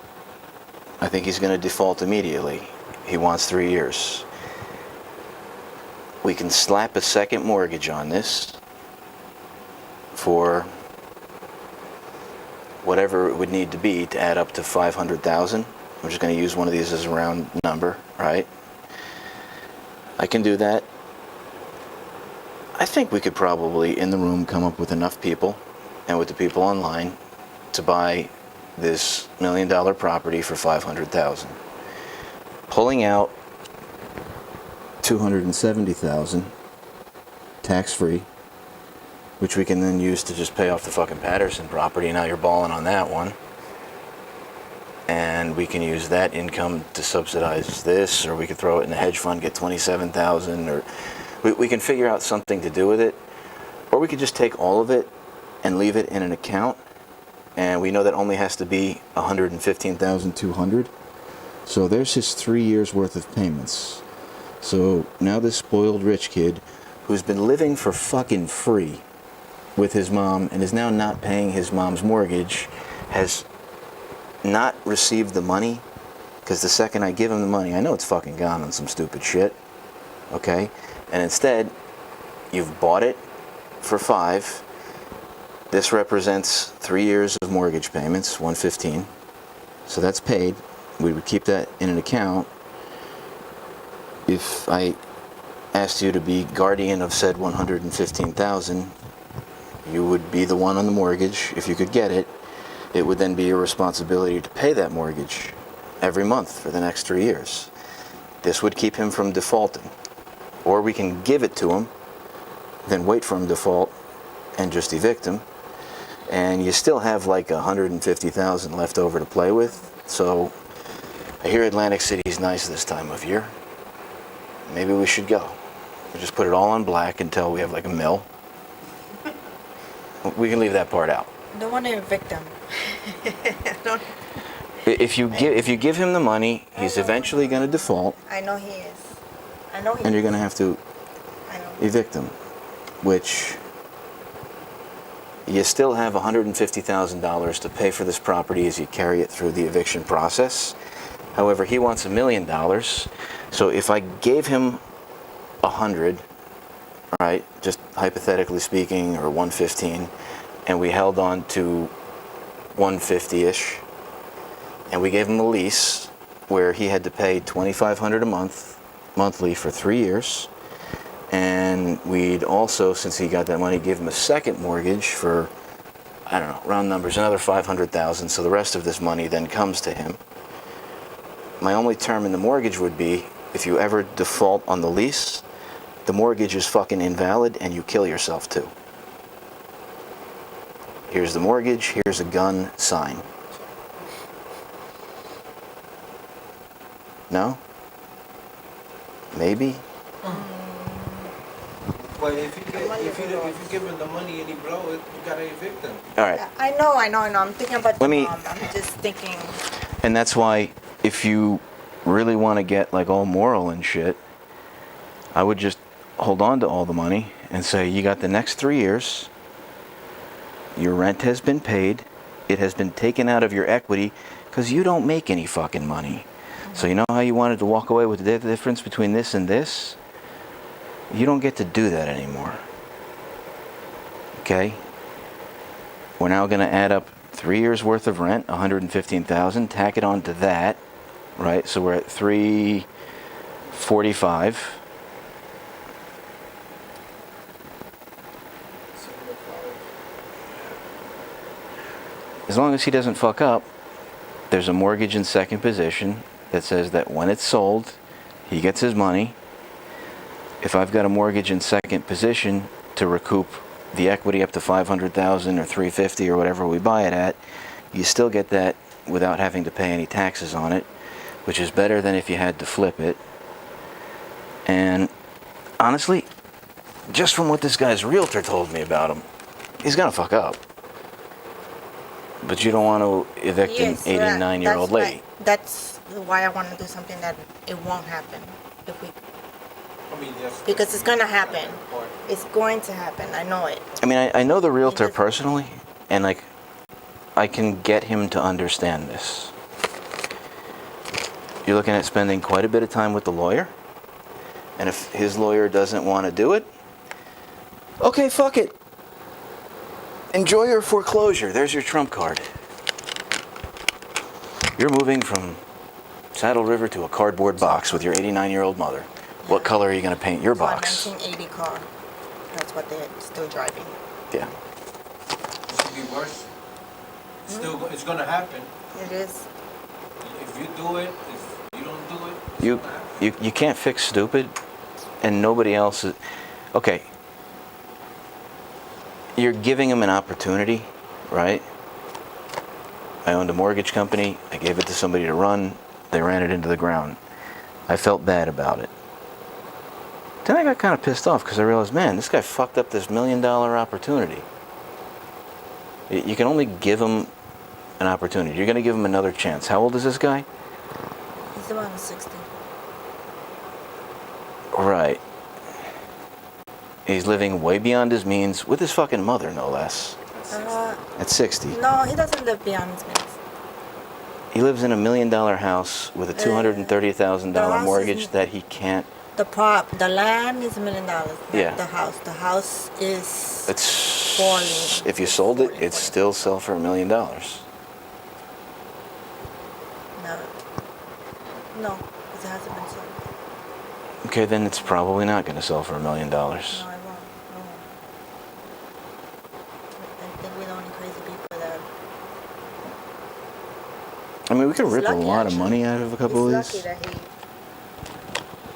I think he's going to default immediately. He wants 3 years. We can slap a second mortgage on this for whatever it would need to be to add up to 500,000. I'm just going to use one of these as a round number, right? I can do that. I think we could probably, in the room, come up with enough people, and with the people online, to buy this $1 million property for 500,000. Pulling out 270,000, tax-free, which we can then use to just pay off the fucking Patterson property. Now you're balling on that one. And we can use that income to subsidize this, or we could throw it in a hedge fund, get 27,000, or we can figure out something to do with it. Or we could just take all of it and leave it in an account, and we know that only has to be $115,200. So there's his 3 years worth of payments. So now this spoiled rich kid who's been living for fucking free with his mom and is now not paying his mom's mortgage has not received the money, because the second I give him the money, I know it's fucking gone on some stupid shit, okay? And instead, you've bought it for $5. This represents 3 years of mortgage payments, $115. So that's paid. We would keep that in an account. If I asked you to be guardian of said $115,000, you would be the one on the mortgage if you could get it. It would then be your responsibility to pay that mortgage every month for the next 3 years. This would keep him from defaulting. Or we can give it to him, then wait for him to default and just evict him. And you still have like $150,000 left over to play with. So I hear Atlantic City's nice this time of year. Maybe we should go. We'll just put it all on black until we have like a mill. We can leave that part out. I don't want to evict them. Don't. If you give him the money, he's eventually going to default, I know he is. I know he and you're is. going to have to I know. evict him, which you still have $150,000 to pay for this property as you carry it through the eviction process. However, he wants $1 million. So if I gave him 100, right, just hypothetically speaking, or 115, and we held on to 150-ish, and we gave him a lease where he had to pay $2,500 a month, monthly for 3 years, and we'd also, since he got that money, give him a second mortgage for, I don't know, round numbers, another $500,000, so the rest of this money then comes to him. My only term in the mortgage would be, if you ever default on the lease, the mortgage is fucking invalid and you kill yourself too. Here's the mortgage, here's a gun, sign. No? Maybe? But if you give him the money and he blow it, you gotta evict him. All right. I know. I'm thinking about the Let me- mom. I'm just thinking. And that's why, if you really want to get like all moral and shit, I would just hold on to all the money and say, you got the next 3 years, your rent has been paid, it has been taken out of your equity, because you don't make any fucking money. So you know how you wanted to walk away with the difference between this and this? You don't get to do that anymore. Okay? We're now going to add up 3 years worth of rent, $115,000, tack it on to that, right? So we're at $345. As long as he doesn't fuck up, there's a mortgage in second position that says that when it's sold, he gets his money. If I've got a mortgage in second position to recoup the equity up to $500,000 or $350 or whatever we buy it at, you still get that without having to pay any taxes on it, which is better than if you had to flip it. And honestly, just from what this guy's realtor told me about him, he's gonna fuck up. But you don't want to evict an Yes, 89-year-old that's lady. why- That's why I want to do something that it won't happen. If we, I mean, that's because it's gonna happen. Or- It's going to happen. I know it. I mean, I know the realtor just- personally, and like, I can get him to understand this. You're looking at spending quite a bit of time with the lawyer, and if his lawyer doesn't want to do it, okay, fuck it. Enjoy your foreclosure. There's your trump card. You're moving from Saddle River to a cardboard box with your 89-year-old mother. What color are you going to paint your It's a box? 1980 car. That's what they're still driving. Yeah. It should be worse. It's still, it's gonna happen. It is. If you do it, if you don't do it, it's You, gonna happen. you can't fix stupid, and nobody else is... Okay. you're giving him an opportunity, right? I owned a mortgage company. I gave it to somebody to run. They ran it into the ground. I felt bad about it. Then I got kind of pissed off because I realized, man, this guy fucked up this $1 million opportunity. You can only give him an opportunity. You're going to give him another chance. How old is this guy? He's around 60. Right. He's living way beyond his means with his fucking mother, no less. At 60. No, he doesn't live beyond his means. He lives in a $1 million house with a $230,000 the house mortgage is- that he can't. The land is $1 million. not Yeah. The house is It's falling. if you sold it, it'd still sell for $1 million. No. No, because it hasn't been sold. Okay, then it's probably not going to sell for $1 million. No, I won't. No. I think we're the only crazy people that. I mean, we could He's rip a lucky, lot of actually. money out of a couple of He's these. lucky that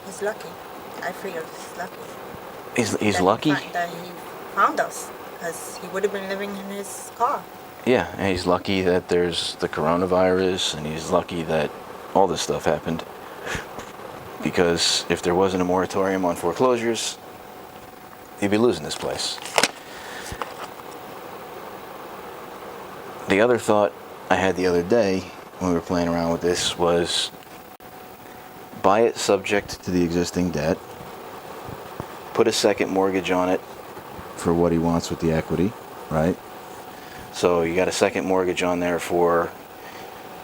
he's lucky. I feel he's lucky. He's that lucky. That he found us, because he would have been living in his car. Yeah, and he's lucky that there's the coronavirus, and he's lucky that all this stuff happened. Because if there wasn't a moratorium on foreclosures, he'd be losing this place. The other thought I had the other day when we were playing around with this was buy it subject to the existing debt, put a second mortgage on it for what he wants with the equity, right? So you got a second mortgage on there for,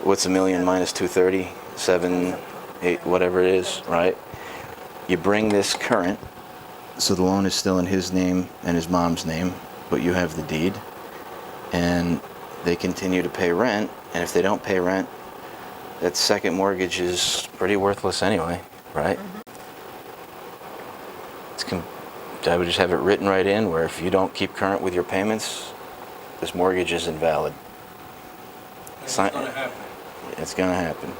what's $1 million minus 230? 7, 8, whatever it is, right? You bring this current, so the loan is still in his name and his mom's name, but you have the deed, and they continue to pay rent, and if they don't pay rent, that second mortgage is pretty worthless anyway, right? I would just have it written right in where if you don't keep current with your payments, this mortgage is invalid. It's gonna happen. It's gonna happen.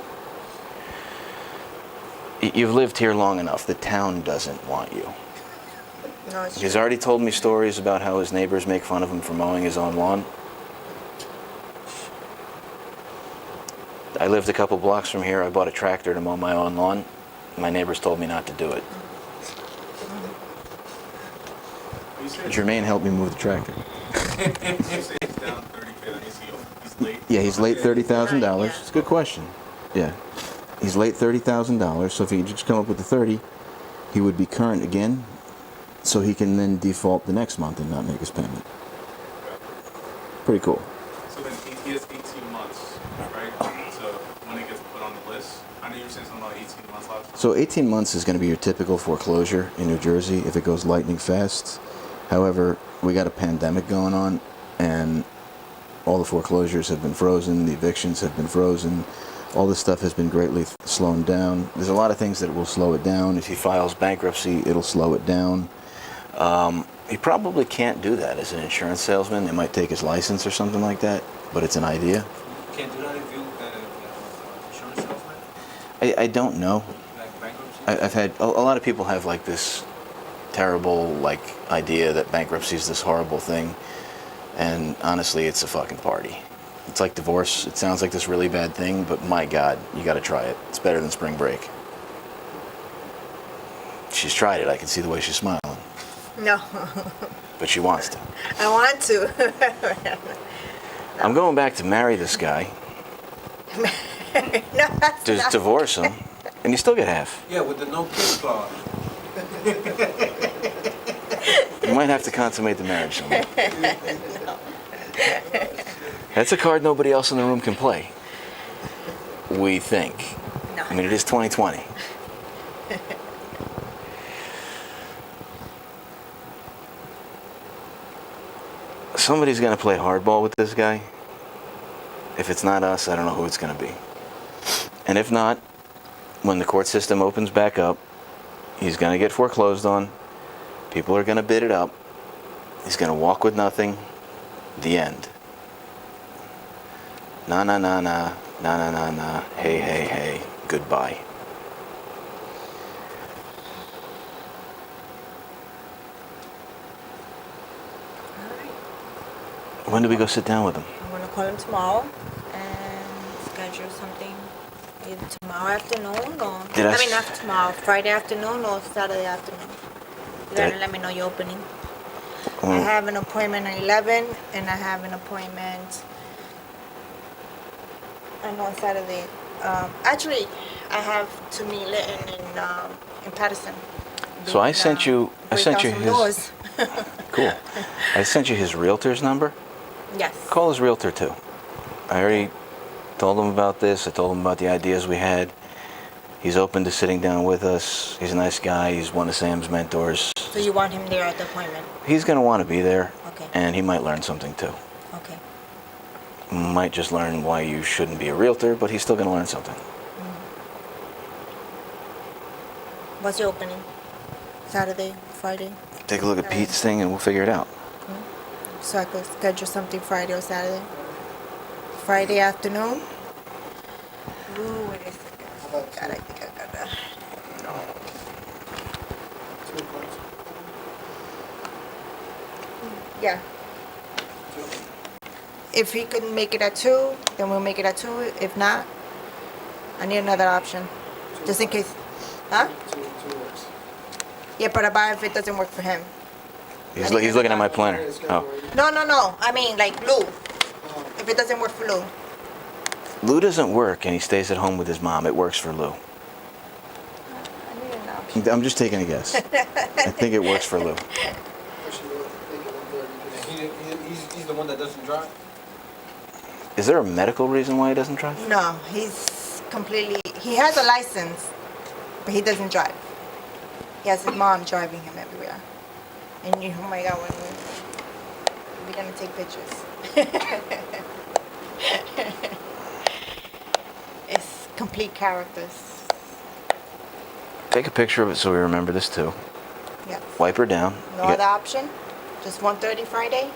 You've lived here long enough. The town doesn't want you. No, it's He's true. already told me stories about how his neighbors make fun of him for mowing his own lawn. I lived a couple blocks from here. I bought a tractor to mow my own lawn. My neighbors told me not to do it. You said Jermaine helped me move the tractor. you say it's down 30K, that means he's late. Yeah, he's late $30,000. Yeah. It's a good question. Yeah. He's late $30,000, so if he could just come up with the 30, he would be current again, so he can then default the next month and not make his payment. Pretty cool. So then he has 18 months, right? So when it gets put on the list, I know you were saying something about 18 months left. So 18 months is going to be your typical foreclosure in New Jersey if it goes lightning fast. However, we got a pandemic going on, and all the foreclosures have been frozen, the evictions have been frozen, all this stuff has been greatly slowed down. There's a lot of things that will slow it down. If he files bankruptcy, it'll slow it down. He probably can't do that as an insurance salesman. They might take his license or something like that, but it's an idea. You can't do that if you insurance salesman, I don't know. like bankruptcy. I've had a lot of people have like this terrible like idea that bankruptcy is this horrible thing, and honestly, it's a fucking party. It's like divorce. It sounds like this really bad thing, but my God, you got to try it. It's better than spring break. She's tried it. I can see the way she's smiling, No, but she wants to. I want to. I'm going back to marry this guy, No, that's to not. divorce him, and you still get half. Yeah, with the no kids clause. You might have to consummate the marriage someday. That's a card nobody else in the room can play. We think. No. I mean, it is 2020. Somebody's going to play hardball with this guy. If it's not us, I don't know who it's going to be. And if not, when the court system opens back up, he's going to get foreclosed on. People are going to bid it up. He's going to walk with nothing. The end. Na na na na, na na na na, hey hey hey, goodbye. When do we go sit down with him? I'm gonna call him tomorrow and schedule something either tomorrow afternoon or Did I I mean s- not tomorrow, Friday afternoon or Saturday afternoon. You gotta Did- let me know your opening. I Well, have an appointment at 11 and I have an appointment on Saturday. Actually, I have to meet Litton in Patterson. So I Doing, sent you- I break sent down you some his- doors. cool. I sent you his realtor's number. Yes. Call his realtor too. I already told him about this. I told him about the ideas we had. He's open to sitting down with us. He's a nice guy. He's one of Sam's mentors. So you want him there at the appointment? He's going to want to be there. Okay. And he might learn something too. Okay. Might just learn why you shouldn't be a realtor, but he's still going to learn something. What's your opening? Saturday, Friday? Take a look at Pete's thing and we'll figure it out. So I could schedule something Friday or Saturday? Friday afternoon? Ooh, wait a second. God, I think I got that. 2 o'clock. Yeah. If he could make it at 2, then we'll make it at 2. If not, I need another option. Just in case. Huh? 2 works. Yeah, but about if it doesn't work for him. He's looking at my planner. Oh. No. I mean, like Lou. If it doesn't work for Lou. Lou doesn't work and he stays at home with his mom. It works for Lou. I need an option. I'm just taking a guess. I think it works for Lou. Actually, we'll make it 1:30. He's the one that doesn't drive? Is there a medical reason why he doesn't drive? No, he's completely. He has a license, but he doesn't drive. He has his mom driving him everywhere. And you, oh my God, we're gonna take pictures. It's complete characters. Take a picture of it so we remember this too. Yeah. Wipe her down. No You other got- option? Just 1:30 Friday?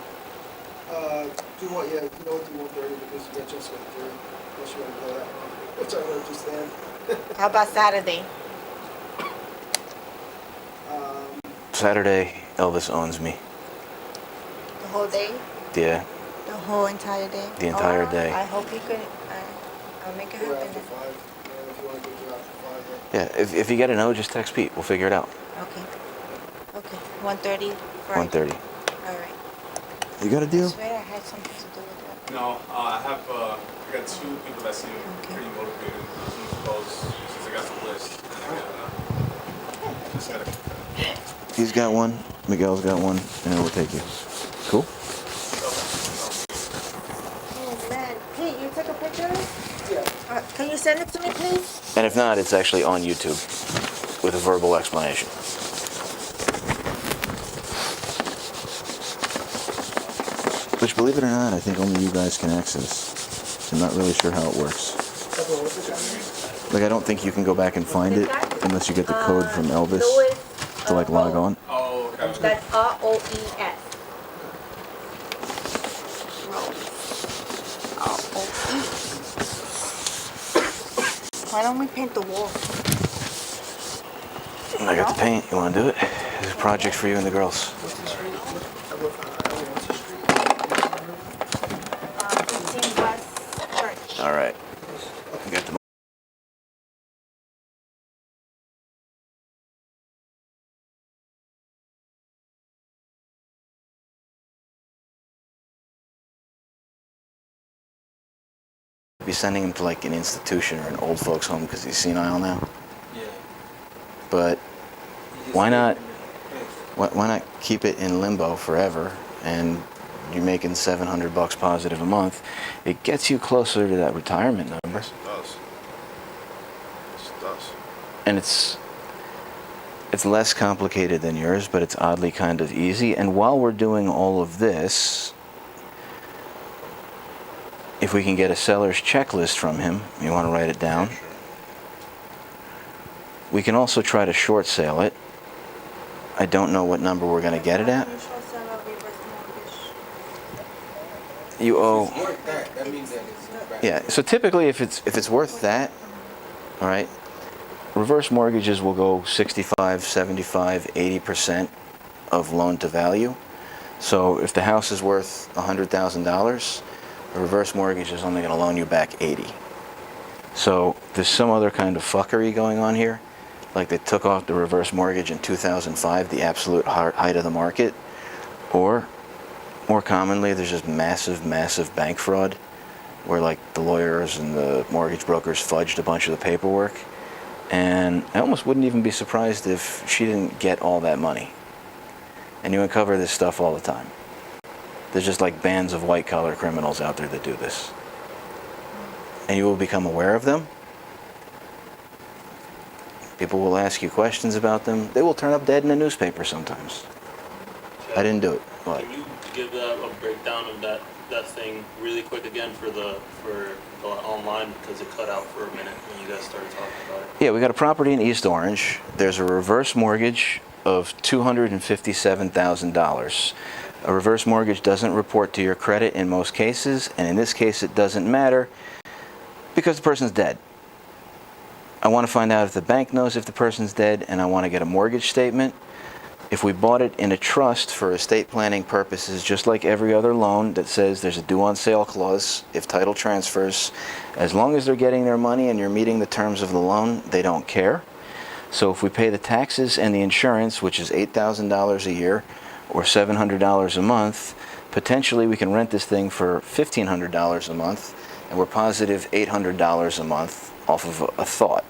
Do what? Yeah, you know what? Do 1:30 because you got just got through. Unless you want to go that long, which I would understand. How about Saturday? Saturday, Elvis owns me. The whole day? Yeah. The whole entire day? The entire day. I hope he could. I'll make it Or happen. after 5. Yeah, if you want to go through after 5. Yeah, if you get a no, just text Pete. We'll figure it out. Okay. 1:30 Friday. 1:30. All right. You got a I deal? swear I had something to do with that. No, I got 2 people that seem pretty motivated. Since I got the list. Just gotta. He's got one. Miguel's got one, and we'll take you. Cool. Oh man, Pete, you took a picture? Yeah. Can you send it to me, please? And if not, it's actually on YouTube with a verbal explanation. Which, believe it or not, I think only you guys can access. I'm not really sure how it works. Like, I don't think you can go back and find it unless you get the code from Elvis to like log on. Oh, okay. That's ROES. Why don't we paint the wall? I got the paint. You want to do it? There's a project for you and the girls. What's the street? I work on what's the street? 15 West Church. All right. You got the be sending him to like an institution or an old folks home because he's senile now. Yeah. But why not? Why not keep it in limbo forever? And you're making $700 positive a month. It gets you closer to that retirement number, Yes, it does. Yes, it does. and it's less complicated than yours, but it's oddly kind of easy. And while we're doing all of this, if we can get a seller's checklist from him, you want to write it down. Sure. We can also try to short sale it. I don't know what number we're going to get it at. You owe. It's worth that. That means that it's not bad. Yeah, so typically if it's worth that, all right, reverse mortgages will go 65, 75, 80% of loan to value. So if the house is worth $100,000, a reverse mortgage is only going to loan you back 80. So there's some other kind of fuckery going on here. Like they took off the reverse mortgage in 2005, the absolute height of the market. Or, more commonly, there's just massive, massive bank fraud where like the lawyers and the mortgage brokers fudged a bunch of the paperwork. And I almost wouldn't even be surprised if she didn't get all that money. And you uncover this stuff all the time. There's just like bands of white-collar criminals out there that do this. And you will become aware of them. People will ask you questions about them. They will turn up dead in the newspaper sometimes. I didn't do it. What? Can you give a breakdown of that thing really quick again for the online, because it cut out for a minute when you guys started talking about it? Yeah, we got a property in East Orange. There's a reverse mortgage of $257,000. A reverse mortgage doesn't report to your credit in most cases, and in this case it doesn't matter because the person's dead. I want to find out if the bank knows if the person's dead, and I want to get a mortgage statement. If we bought it in a trust for estate planning purposes, just like every other loan that says there's a due on sale clause if title transfers, as long as they're getting their money and you're meeting the terms of the loan, they don't care. So if we pay the taxes and the insurance, which is $8,000 a year or $700 a month, potentially we can rent this thing for $1,500 a month, and we're positive $800 a month off of a thought.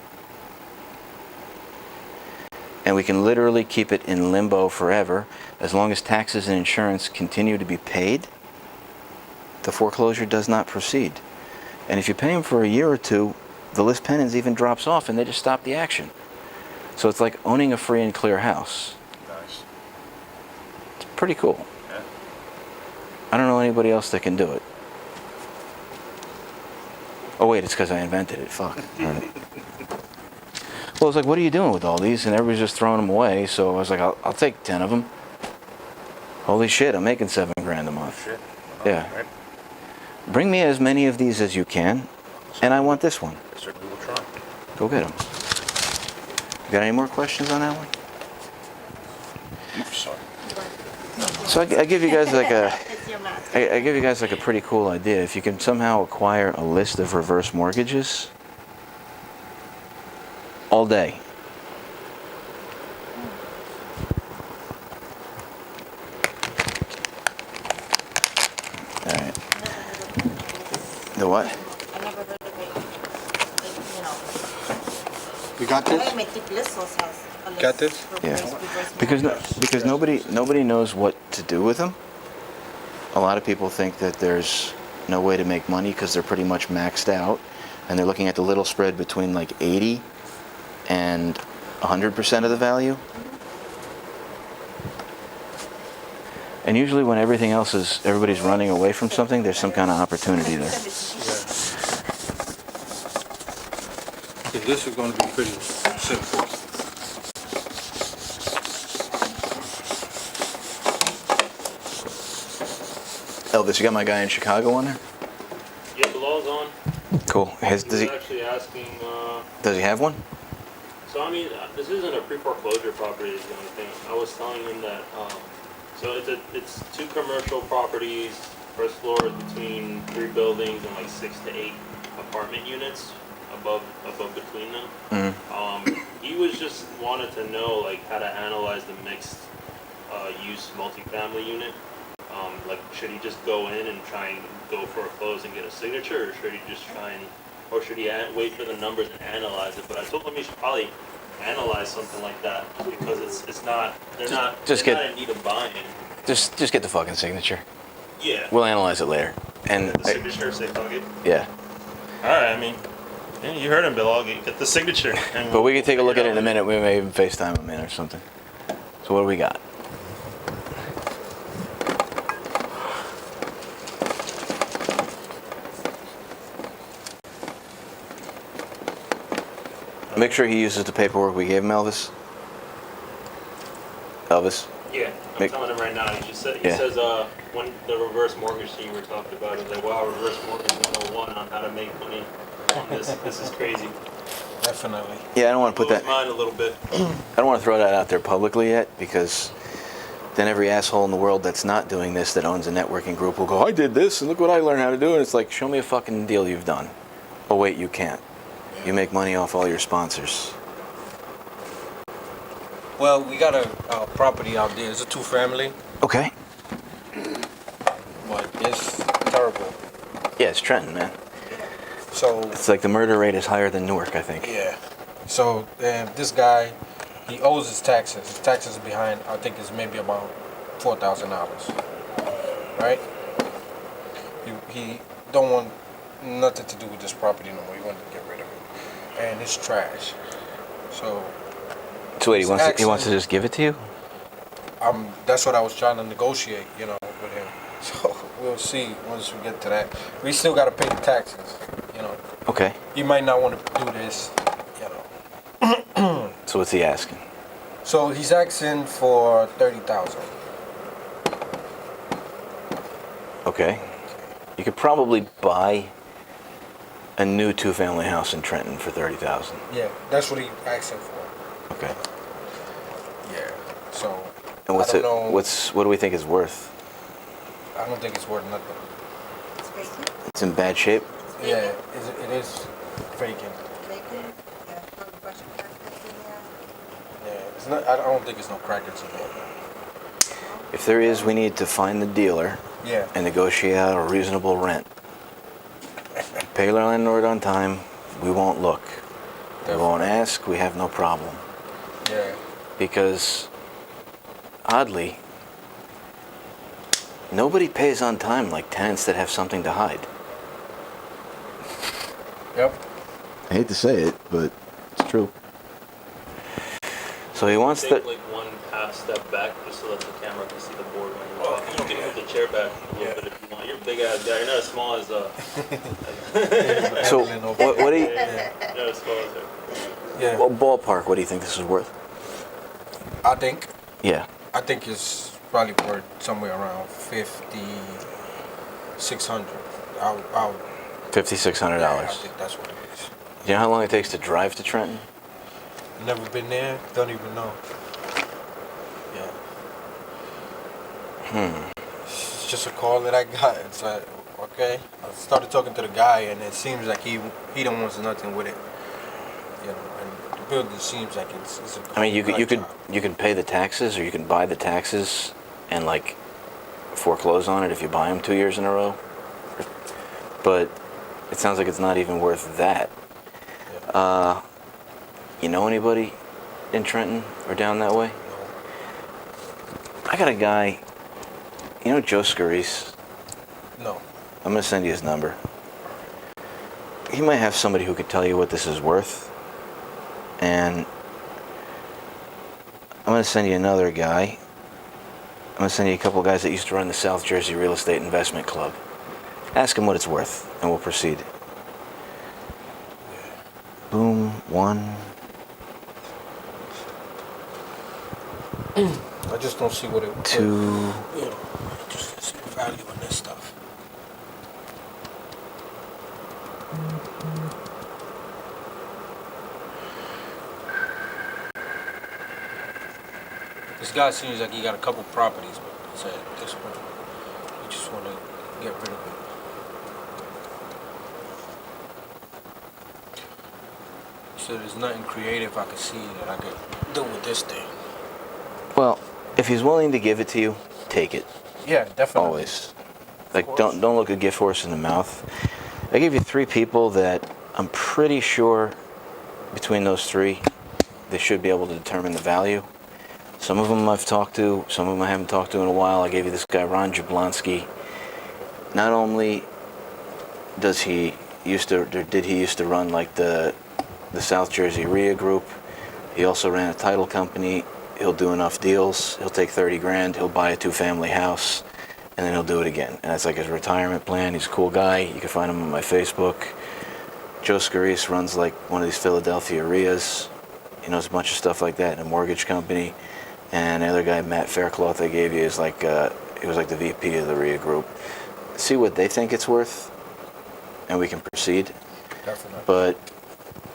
And we can literally keep it in limbo forever. As long as taxes and insurance continue to be paid, the foreclosure does not proceed. And if you pay them for a year or two, the lis pendens even drops off and they just stop the action. So it's like owning a free and clear house. Nice. It's pretty cool. Yeah. I don't know anybody else that can do it. Oh wait, it's because I invented it. Fuck. All right. Well, it's like, what are you doing with all these? And everybody's just throwing them away. So I was like, I'll take 10 of them. Holy shit, I'm making $7 grand a month. Shit. Yeah. Right. Bring me as many of these as you can, and I want this one. I certainly will try. Go get them. You got any more questions on that one? Sorry. So I give you guys like a, It's your mouth. I give you guys like a pretty cool idea. If you can somehow acquire a list of reverse mortgages, all day. All right. The what? I never heard of it. You got I this? know Meticulosos has a list Got this? for Yeah. reverse Because mortgage. nobody knows what to do with them. A lot of people think that there's no way to make money because they're pretty much maxed out, and they're looking at the little spread between like 80 and 100% of the value. And usually when everything else is, everybody's running away from something, there's some kind of opportunity there. This is going to be pretty simple. Elvis, you got my guy in Chicago on there? Yeah, Bilal's on. Cool. He Does was he actually asking, does he have one? so I mean, this isn't a pre-foreclosure property is the only thing. I was telling him that, so it's two commercial properties, first floor is between 3 buildings and like 6 to 8 apartment units above between them. He was just wanted to know like how to analyze the mixed use multifamily unit. Like, should he just go in and try and go for a close and get a signature, or should he just try and, or should he wait for the numbers and analyze it? But I told him he should probably analyze something like that because it's not they're not in need of buying. Just get the fucking signature. Yeah. We'll analyze it later. And The signature say fuck it. yeah. All right. I mean, yeah, you heard him, Bill. I'll get the signature. And But we can take a look at it in a figure minute. We may even FaceTime him in or something. So what do we got? Make sure he uses the paperwork we gave him, Elvis. Elvis. Yeah, I'm Make- telling him right now. He just said Yeah. says when the reverse mortgage thing you were talking about, it's like, wow, reverse mortgage 101 on how to make money on this. This is crazy. Definitely. Yeah, I don't want to put Blows that. mine a little bit. I don't want to throw that out there publicly yet because then every asshole in the world that's not doing this, that owns a networking group, will go, I did this, and look what I learned how to do. And it's like, show me a fucking deal you've done. Oh, wait, you can't. You make money off all your sponsors. Well, we got a property out there. It's a 2-family, Okay. but it's terrible. Yeah, it's Trenton, man. So, It's like the murder rate is higher than Newark, I think. yeah. So, this guy, he owes his taxes. His taxes are behind, I think it's maybe about $4,000. Right? He don't want nothing to do with this property no more. He wanted to get rid of it. And it's trash. So, So wait, he wants to Excellent. just give it to you? that's what I was trying to negotiate, with him. So, we'll see once we get to that. We still got to pay the taxes, Okay. He might not want to do this, So what's he asking? So he's asking for 30,000. Okay. You could probably buy a new 2-family house in Trenton for 30,000. Yeah, that's what he asking for. Okay. Yeah. So And I don't know. what do we think it's worth? I don't think it's worth nothing. It's vacant. It's in bad shape. Yeah, it is vacant. Vacant. Yeah, probably brush crackers in there. Yeah, it's not. I don't think it's no crackers in there. If there is, we need to find the dealer Yeah. and negotiate out a reasonable rent. Pay our landlord on time. We won't look. We won't ask. We have no problem. Yeah. Because, oddly, nobody pays on time like tenants that have something to hide. Yep. I hate to say it, but it's true. So he wants Take to. like one half step back just so that the camera can see the board when you're talking. You can move the chair back a little bit if you want. You're a big ass guy. You're not as small as So what do you? you're not as small as her. Yeah. Well, ballpark. What do you think this is worth? I think Yeah. it's probably worth somewhere around 5,600. I'll $5,600. Yeah, I think that's what it is. Do you know how long it takes to drive to Trenton? Never been there. Don't even know. Yeah. It's just a call that I got. It's like, okay. I started talking to the guy, and it seems like he don't want nothing with it. And the building seems like it's a I mean, you gut could job. you can pay the taxes, or you can buy the taxes and like foreclose on it if you buy them 2 years in a row. But it sounds like it's not even worth that. You know anybody in Trenton or down that way? I got a guy. You know Joe Scarice? No. I'm gonna send you his number. He might have somebody who could tell you what this is worth. And I'm gonna send you another guy. I'm gonna send you a couple of guys that used to run the South Jersey Real Estate Investment Club. Ask him what it's worth, and we'll proceed. Boom, one. I just don't see what it. Two. Just see the value in this stuff. This guy seems like he got a couple properties, but he said this one, he just want to get rid of it. He said there's nothing creative I could see that I could do with this thing. Well, if he's willing to give it to you, take it. Yeah, definitely. Always. Like, course. don't look a gift horse in the mouth. I gave you 3 people that I'm pretty sure between those 3, they should be able to determine the value. Some of them I've talked to, some of them I haven't talked to in a while. I gave you this guy, Ron Jablonski. Not only did he used to run like the South Jersey RIA group, he also ran a title company. He'll do enough deals. He'll take 30 grand. He'll buy a 2-family house, and then he'll do it again. And that's like his retirement plan. He's a cool guy. You can find him on my Facebook. Joe Scarice runs like one of these Philadelphia RIAs. He knows a bunch of stuff like that in a mortgage company. And the other guy, Matt Faircloth, I gave you, is like he was like the VP of the RIA group. See what they think it's worth, and we can proceed. Definitely. But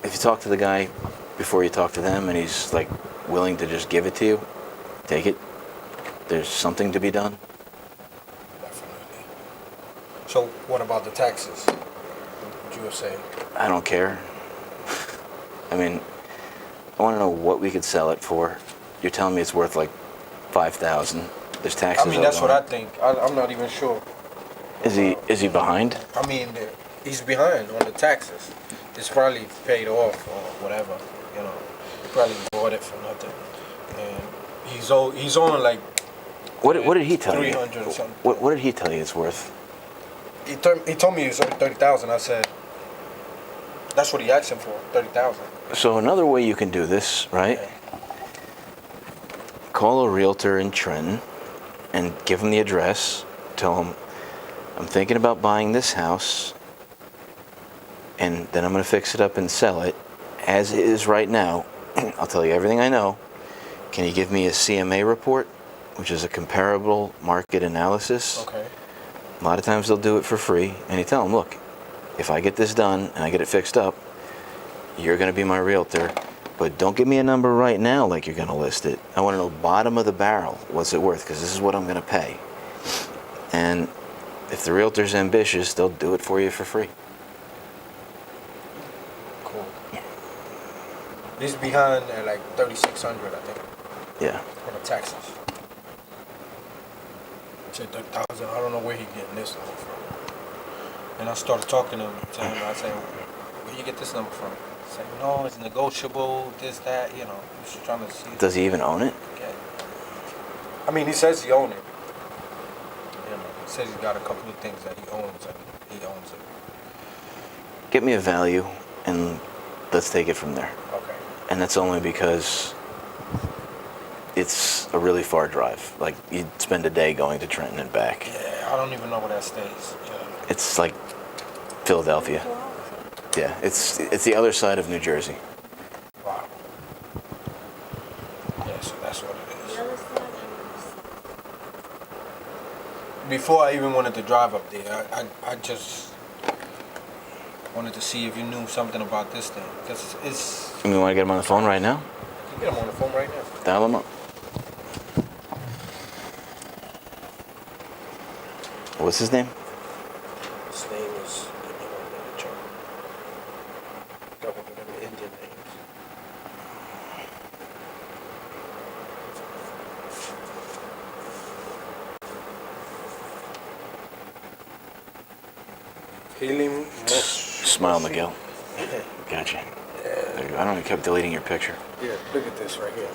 if you talk to the guy before you talk to them, and he's like willing to just give it to you, take it. there's something to be done. Definitely. So what about the taxes? What you were saying? I don't care. I mean, I want to know what we could sell it for. You're telling me it's worth like 5,000. There's taxes. I mean, that's what I on it. think. I'm not even sure. Is he behind? I mean, he's behind on the taxes. It's probably paid off or whatever. You know, he probably bought it for nothing, and he's on like What did he tell you? 300 or something. What did he tell you it's worth? He told me it's only 30,000. I said, that's what he asked him for, 30,000. So another way you can do this, right? Call a realtor in Trenton and give him the address. Tell him, I'm thinking about buying this house, and then I'm going to fix it up and sell it as it is right now. I'll tell you everything I know. Can you give me a CMA report, which is a comparable market analysis? Okay. A lot of times they'll do it for free, and you tell them, look, if I get this done and I get it fixed up, you're going to be my realtor, but don't give me a number right now like you're going to list it. I want to know bottom of the barrel, what's it worth, because this is what I'm going to pay. And if the realtor's ambitious, they'll do it for you for free. Cool. He's behind at like 3,600, I think, Yeah. on the taxes. Said 30,000. I don't know where he getting this number from. And I started talking to him. I said, where you get this number from? He said, no, it's negotiable, this, that, you know. He's just trying to see. Does he even own it? Yeah. I mean, he says he owns it. You know, he says he's got a couple of things that he owns, and he owns it. Get me a value, and let's take it from there. Okay. And that's only because it's a really far drive. Like, you'd spend a day going to Trenton and back. Yeah, I don't even know where that stays. Yeah. It's like Philadelphia. Yeah, it's the other side of New Jersey. Wow. Yeah, so that's what it is. Before I even wanted to drive up there, I just wanted to see if you knew something about this thing. Because it's... You want to get him on the phone right now? You get him on the phone right now. Dial him up. What's his name? His name is... Give me 1 minute, Chuck. Got one of them Indian names. Healing Smile Miguel. Gotcha. There you go. I don't know, I kept deleting your picture. Yeah, look at this right here.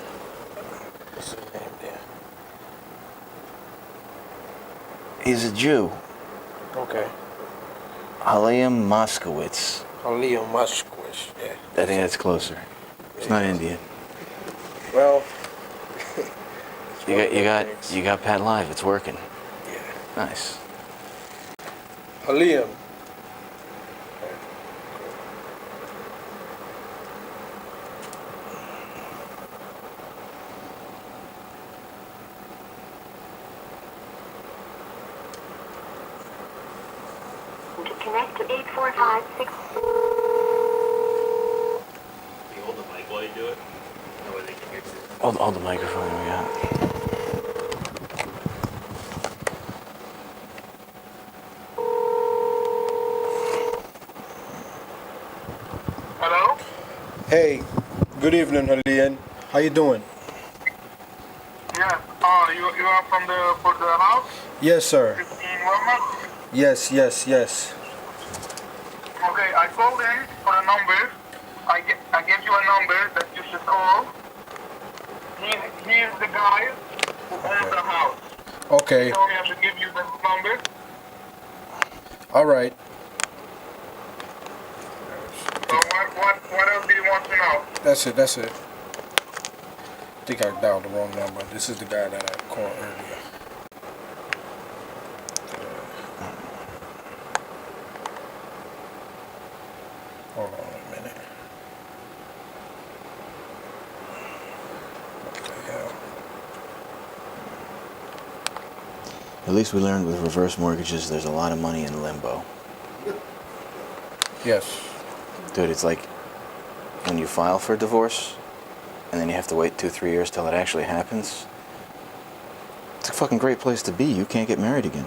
What's his name there? He's a Jew. Okay. Haleem Moskowitz. Leo Moskowitz, yeah. I think that's closer. It's not Indian. Well, You got Pat Live. It's working. yeah. Nice. Liam. To connect to 8456. You hold the mic while you do it. That way they can hear you. Hold the microphone. We got. Hello? Hey, good evening, Halian. How you doing? Yeah. You are from for the house? Yes, sir. 15 Walmart? Yes. Okay, I called in for a number. I gave you a number that you should call. He's the guy who owns the house. Okay. He told me I should give you the number. All right. So what else do you want to know? That's it. I think I dialed the wrong number. This is the guy that I called earlier. Hold on a minute. What the hell? At least we learned with reverse mortgages, there's a lot of money in limbo. Yes. Dude, it's like when you file for divorce, and then you have to wait 2-3 years till it actually happens. It's a fucking great place to be. You can't get married again.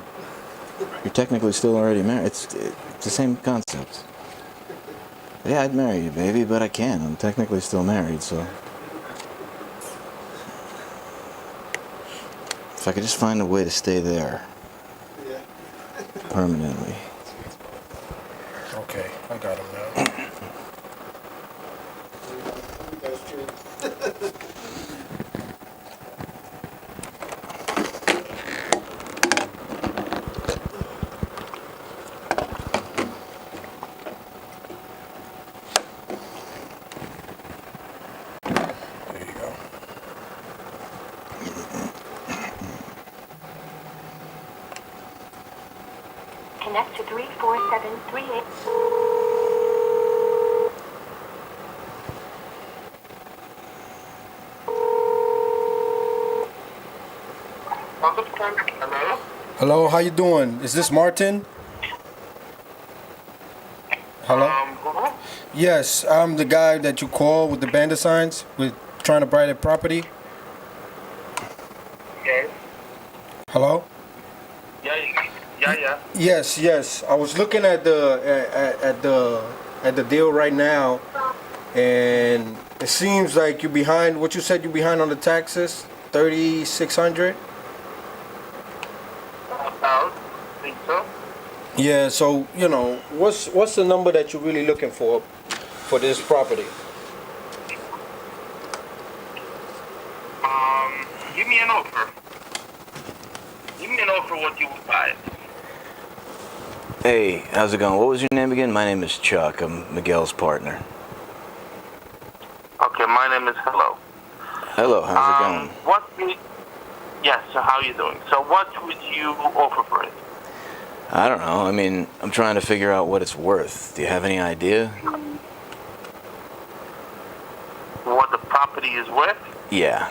You're technically still already married. It's the same concept. Yeah, I'd marry you, baby, but I can't. I'm technically still married, so. If I could just find a way to stay there Yeah. permanently. Okay, I got him now. That's true. There you go. Connect to 34738. Hello? Hello, how you doing? Is this Martin? Hello? Who? Yes, I'm the guy that you call with the bandit signs with trying to buy the property. Yes. Hello? Yeah. Yes. I was looking at the deal right now, and it seems like you're behind. What you said you're behind on the taxes, 3,600. About? Think so? Yeah. So what's the number that you're really looking for this property? Give me an offer. Give me an offer what you would buy it. Hey, how's it going? What was your name again? My name is Chuck. I'm Miguel's partner. Okay, my name is Hello. Hello, how's it going? Yes, so how you doing? So what would you offer for it? I don't know. I mean, I'm trying to figure out what it's worth. Do you have any idea? What the property is worth? Yeah.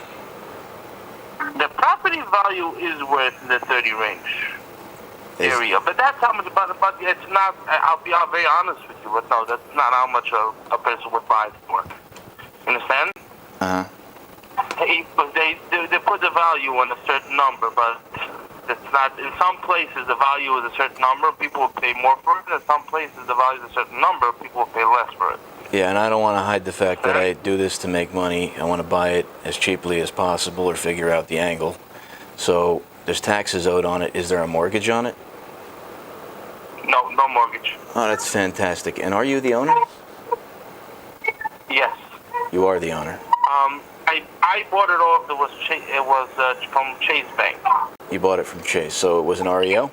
The property value is worth in the 30 range area, but that's how much. But it's not. I'll be very honest with you. But no, that's not how much a person would buy it for. Understand? Uh-huh. They put the value on a certain number, but it's not. In some places, the value is a certain number. People will pay more for it. In some places, the value is a certain number. People will pay less for it. Yeah, and I don't want to hide the fact that I do this to make money. I want to buy it as cheaply as possible or figure out the angle. So there's taxes owed on it. Is there a mortgage on it? No mortgage. Oh, that's fantastic. And are you the owner? Yes. You are the owner. I bought it off. It was from Chase Bank. You bought it from Chase, so it was an REO?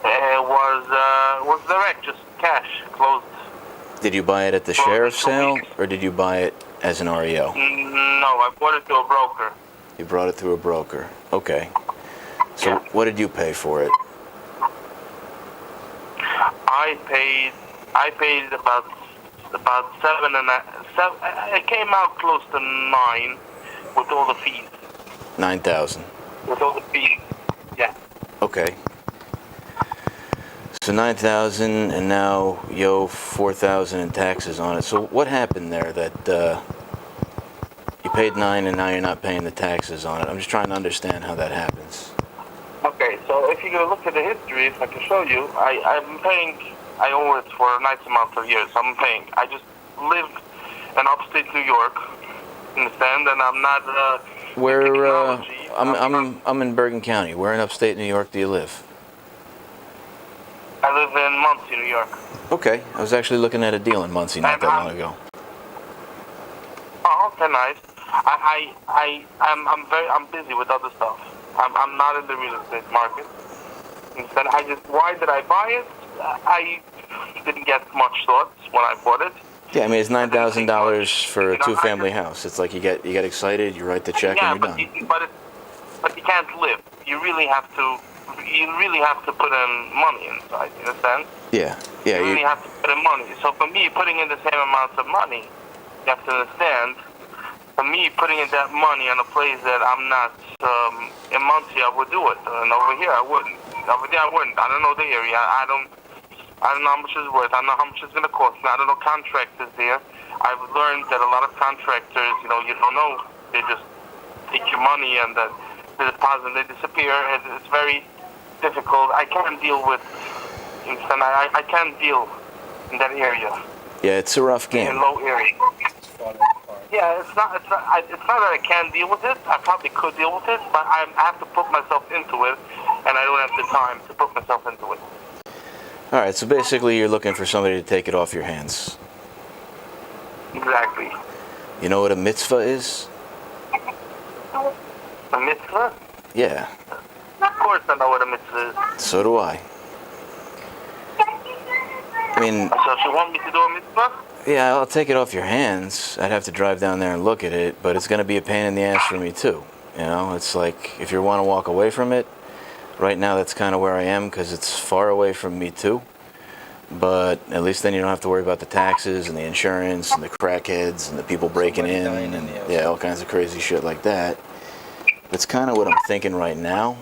It was direct, just cash, closed. Did you buy it at the sheriff's sale, or did you buy it as an REO? No, I bought it to a broker. You brought it through a broker. Okay. So Yeah. what did you pay for it? I paid about seven. It came out close to 9 with all the fees. 9,000. With all the fees. Yeah. Okay. So 9,000, and now you owe 4,000 in taxes on it. So what happened there that you paid 9 and now you're not paying the taxes on it? I'm just trying to understand how that happens. Okay, so if you're gonna look at the history, if I can show you, I'm paying. I owe it for a nice amount of years. I'm paying. I just live in upstate New York. Understand? And I'm not. Where I'm in Bergen County. Where in upstate New York do you live? I live in Muncie, New York. Okay, I was actually looking at a deal in Muncie not that long ago. Oh, okay, nice. I'm busy with other stuff. I'm not in the real estate market. Instead, why did I buy it? I didn't get much thoughts when I bought it. Yeah, I mean it's $9,000 for a two-family house. It's like you get excited, you write the check, and you're done. But you can't live. You really have to put in money inside. You understand? Yeah. You really have to put in money. So for me, putting in the same amount of money, you have to understand. For me, putting in that money on a place that I'm not in Muncie, I would do it, and over here I wouldn't. Over there I wouldn't. I don't know the area. I don't know how much it's worth. I don't know how much it's gonna cost. I don't know contractors there. I've learned that a lot of contractors, you don't know. They just take your money and then they deposit and they disappear. It's very difficult. I can't deal with, I can't deal in that area. Yeah, it's a rough In game. low area. It's falling apart. Yeah, it's not that I can't deal with it. I probably could deal with it, but I have to put myself into it, and I don't have the time to put myself into it. All right, so basically you're looking for somebody to take it off your hands. Exactly. You know what a mitzvah is? A mitzvah? Yeah, Of course I know what a mitzvah is. so do I. I mean, So if you want me to do a mitzvah? yeah, I'll take it off your hands. I'd have to drive down there and look at it, but it's going to be a pain in the ass for me too. You know, it's like if you want to walk away from it, right now that's kind of where I am because it's far away from me too. But at least then you don't have to worry about the taxes and the insurance and the crackheads and the people breaking Somebody in dying in and the house. yeah, all kinds of crazy shit like that. That's kind of what I'm thinking right now.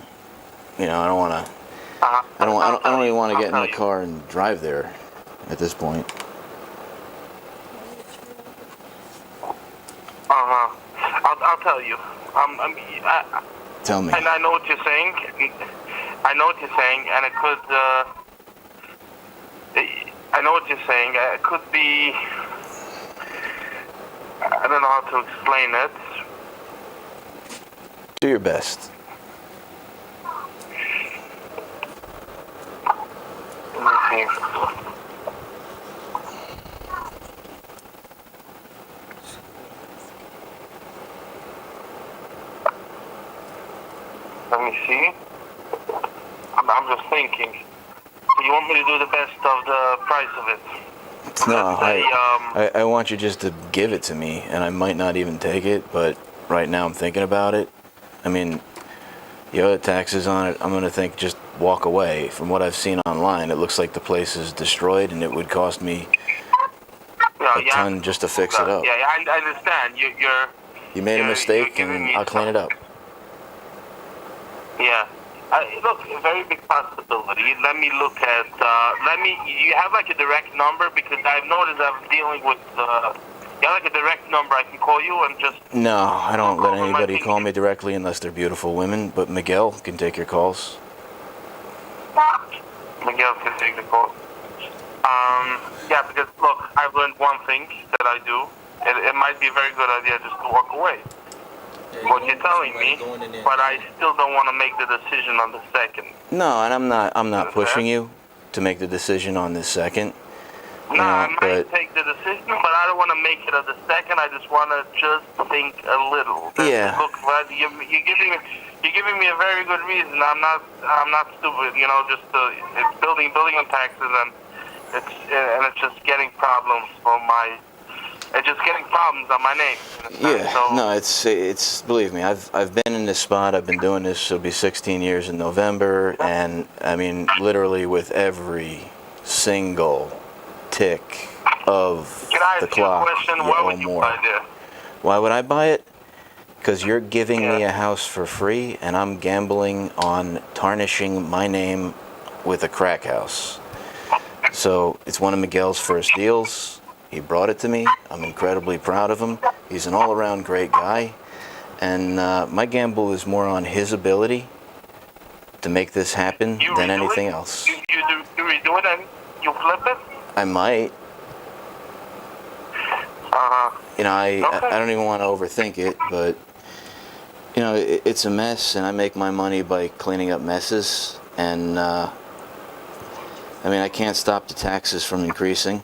You know, I don't want to. I don't even want to get in the car and drive there at this point. I'll tell you. Tell me. And I know what you're saying. I know what you're saying, and it could. I know what you're saying. It could be. I don't know how to explain it. Do your best. Let me see. Let me see. I'm just thinking. So you want me to do the best of the price of it? No, Let's say, I want you just to give it to me, and I might not even take it, but right now I'm thinking about it. I mean, you owe the taxes on it. I'm going to think just walk away. From what I've seen online, it looks like the place is destroyed, and it would cost me a ton just to fix it up. Yeah, I understand. You made a you're mistake, giving and me I'll clean it up. Yeah. Look, a very big possibility. Let me look at, you have like a direct number because I've noticed I'm dealing with, you have like a direct number I can call you and just... No, I don't let Over my anybody call finger. me directly unless they're beautiful women, but Miguel can take your calls. Miguel can take the call. Yeah, because look, I've learned one thing that I do. It might be a very good idea just to walk away. Yeah, What you're telling me, somebody going in there. but I still don't want to make the decision on the second. No, and I'm not pushing you to make the decision on this second. No, Yeah, I might but- take the decision, but I don't want to make it on the second. I just want to just think a little. Yeah. Look, Vlad, you're giving me a very good reason. I'm not stupid. You know, just it's building on taxes, and it's just getting problems for my. It's just getting problems on my name. Yeah, So, no, it's believe me, I've been in this spot. I've been doing this. It'll be 16 years in November, and I mean, literally with every single tick of Can I the ask you a clock, question? you Why owe would you more. buy this? Why would I buy it? Because you're giving me Yeah. a house for free, and I'm gambling on tarnishing my name with a crack house. So it's one of Miguel's first deals. He brought it to me. I'm incredibly proud of him. He's an all-around great guy. And my gamble is more on his ability to make this happen You than redo anything it? else. You redo it and you flip it? I might. You know, I don't even want to overthink it, but you know, it's a mess, and I make my money by cleaning up messes. And I mean, I can't stop the taxes from increasing.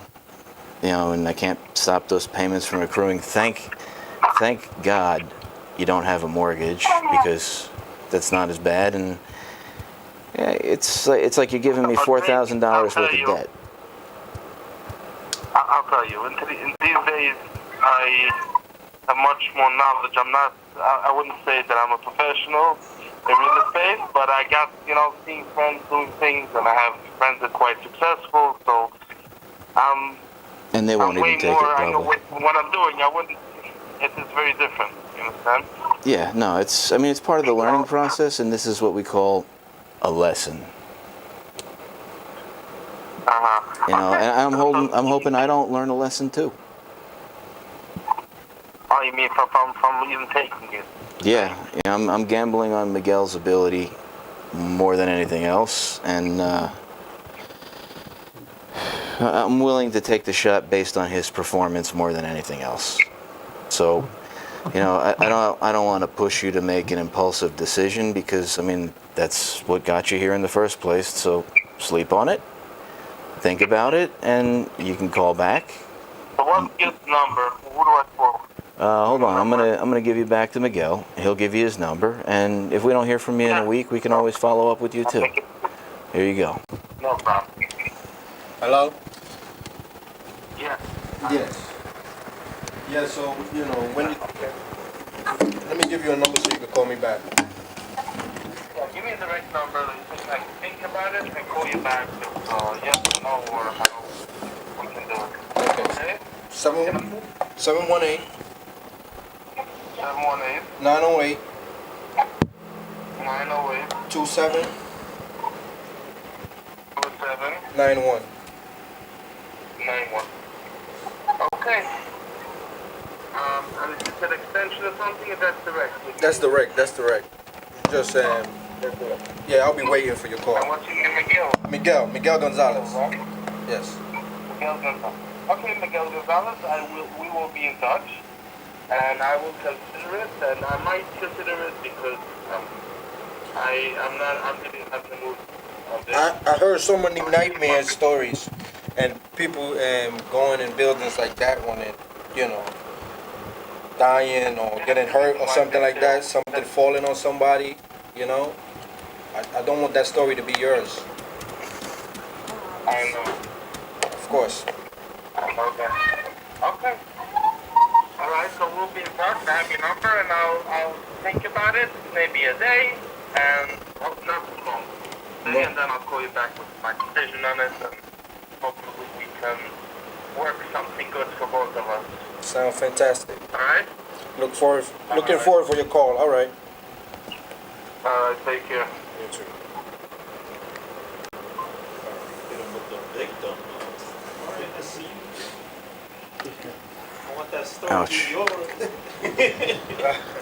You know, and I can't stop those payments from accruing. Thank God you don't have a mortgage, because that's not as bad. And yeah, it's like you're giving me $4,000 worth of debt. I'll tell you, in these days, I have much more knowledge. I wouldn't say that I'm a professional in real estate, but I got, seeing friends doing things, and I have friends that are quite successful, so And they won't I'm way even take more, it, I know probably. what I'm doing. It is very different, you understand? Yeah, no, it's part of the learning process, and this is what we call a lesson. You know, and I'm hoping I don't learn a lesson too. Oh, you mean from even taking it? Yeah, I'm gambling on Miguel's ability more than anything else, and I'm willing to take the shot based on his performance more than anything else. So, I don't want to push you to make an impulsive decision because, I mean, that's what got you here in the first place. So, sleep on it, think about it, and you can call back. So what's his number? Who do I call? Hold on, I'm gonna give you back to Miguel. He'll give you his number, and if we don't hear from you in a week, we can always follow up with you too. Here you go. No problem. Hello? Yeah. Yes. Yeah, so, when let me give you a number so you can call me back. Yeah, give me the right number. I can think about it and call you back with yes or no or how we can do it. Okay. 718 718 908 908 27 27 91. 91. Okay. And is this an extension or something, or that's direct? That's direct. Just, yeah, I'll be waiting for your call. And what's your name, Miguel? Miguel Gonzalez. Right? Yes. Miguel Gonzalez. Okay, Miguel Gonzalez, we will be in touch, and I will consider it, and I might consider it because I'm getting out the mood of this. I heard so many nightmare stories, and people going in buildings like that one, and dying or getting hurt or something like that, something falling on somebody. I don't want that story to be yours. I know. Of course. Okay. All right, so we'll be in touch. I have your number, and I'll think about it, maybe a day, and not too long. And then I'll call you back with my decision on it, and hopefully we can work something good for both of us. Sound fantastic. All right? Looking forward for your call. All right. All right, take care. You too. Hit him with the big dumbbells. All right, I see you. I want that story Ouch. to be yours.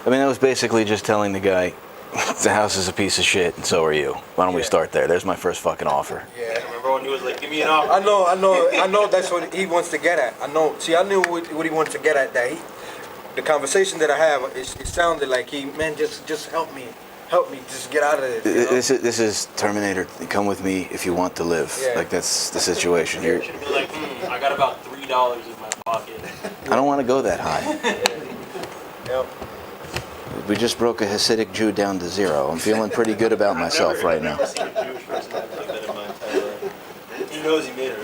I mean, that was basically just telling the guy, the house is a piece of shit, and so are you. Why don't we start there? There's my first fucking offer. Yeah. Remember when he was like, give me an offer? I know. That's what he wants to get at. I know. See, I knew what he wanted to get at. The conversation that I have, it sounded like just help me, just get out of this. This is Terminator. Come with me if you want to live. Yeah. Like, that's the situation. You're, Should be like, I got about $3 in my pocket. I don't want to go that high. Yep. We just broke a Hasidic Jew down to 0. I'm feeling pretty good about myself right now. I've never seen a Jewish person act like that in my entire life. He knows he made it.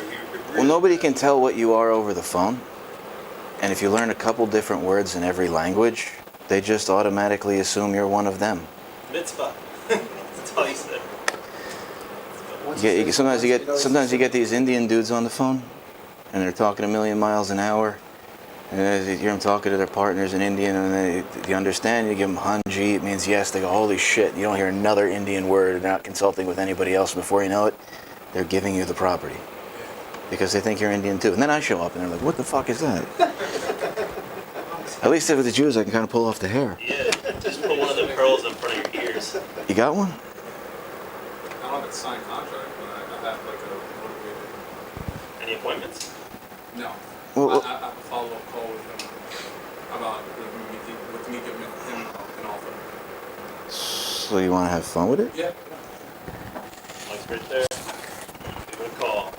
Well, nobody can tell what you are over the phone. And if you learn a couple different words in every language, they just automatically assume you're one of them. Mitzvah. That's all he said. Sometimes you get these Indian dudes on the phone, and they're talking a million miles an hour. And you hear them talking to their partners in Indian, and you understand, you give them Hanji, it means yes. They go, holy shit, you don't hear another Indian word, they're not consulting with anybody else. Before you know it, they're giving you the property. Because they think you're Indian too. And then I show up, and they're like, what the fuck is that? At least if it's the Jews, I can kind of pull off the hair. Yeah, just put one of the pearls in front of your ears. You got one? I don't have a signed contract, but I have like a motivated. Any appointments? No. Well, I have a follow-up call with him about with me giving him an offer. So you want to have fun with it? Yeah. Mike's right there. Give it a call.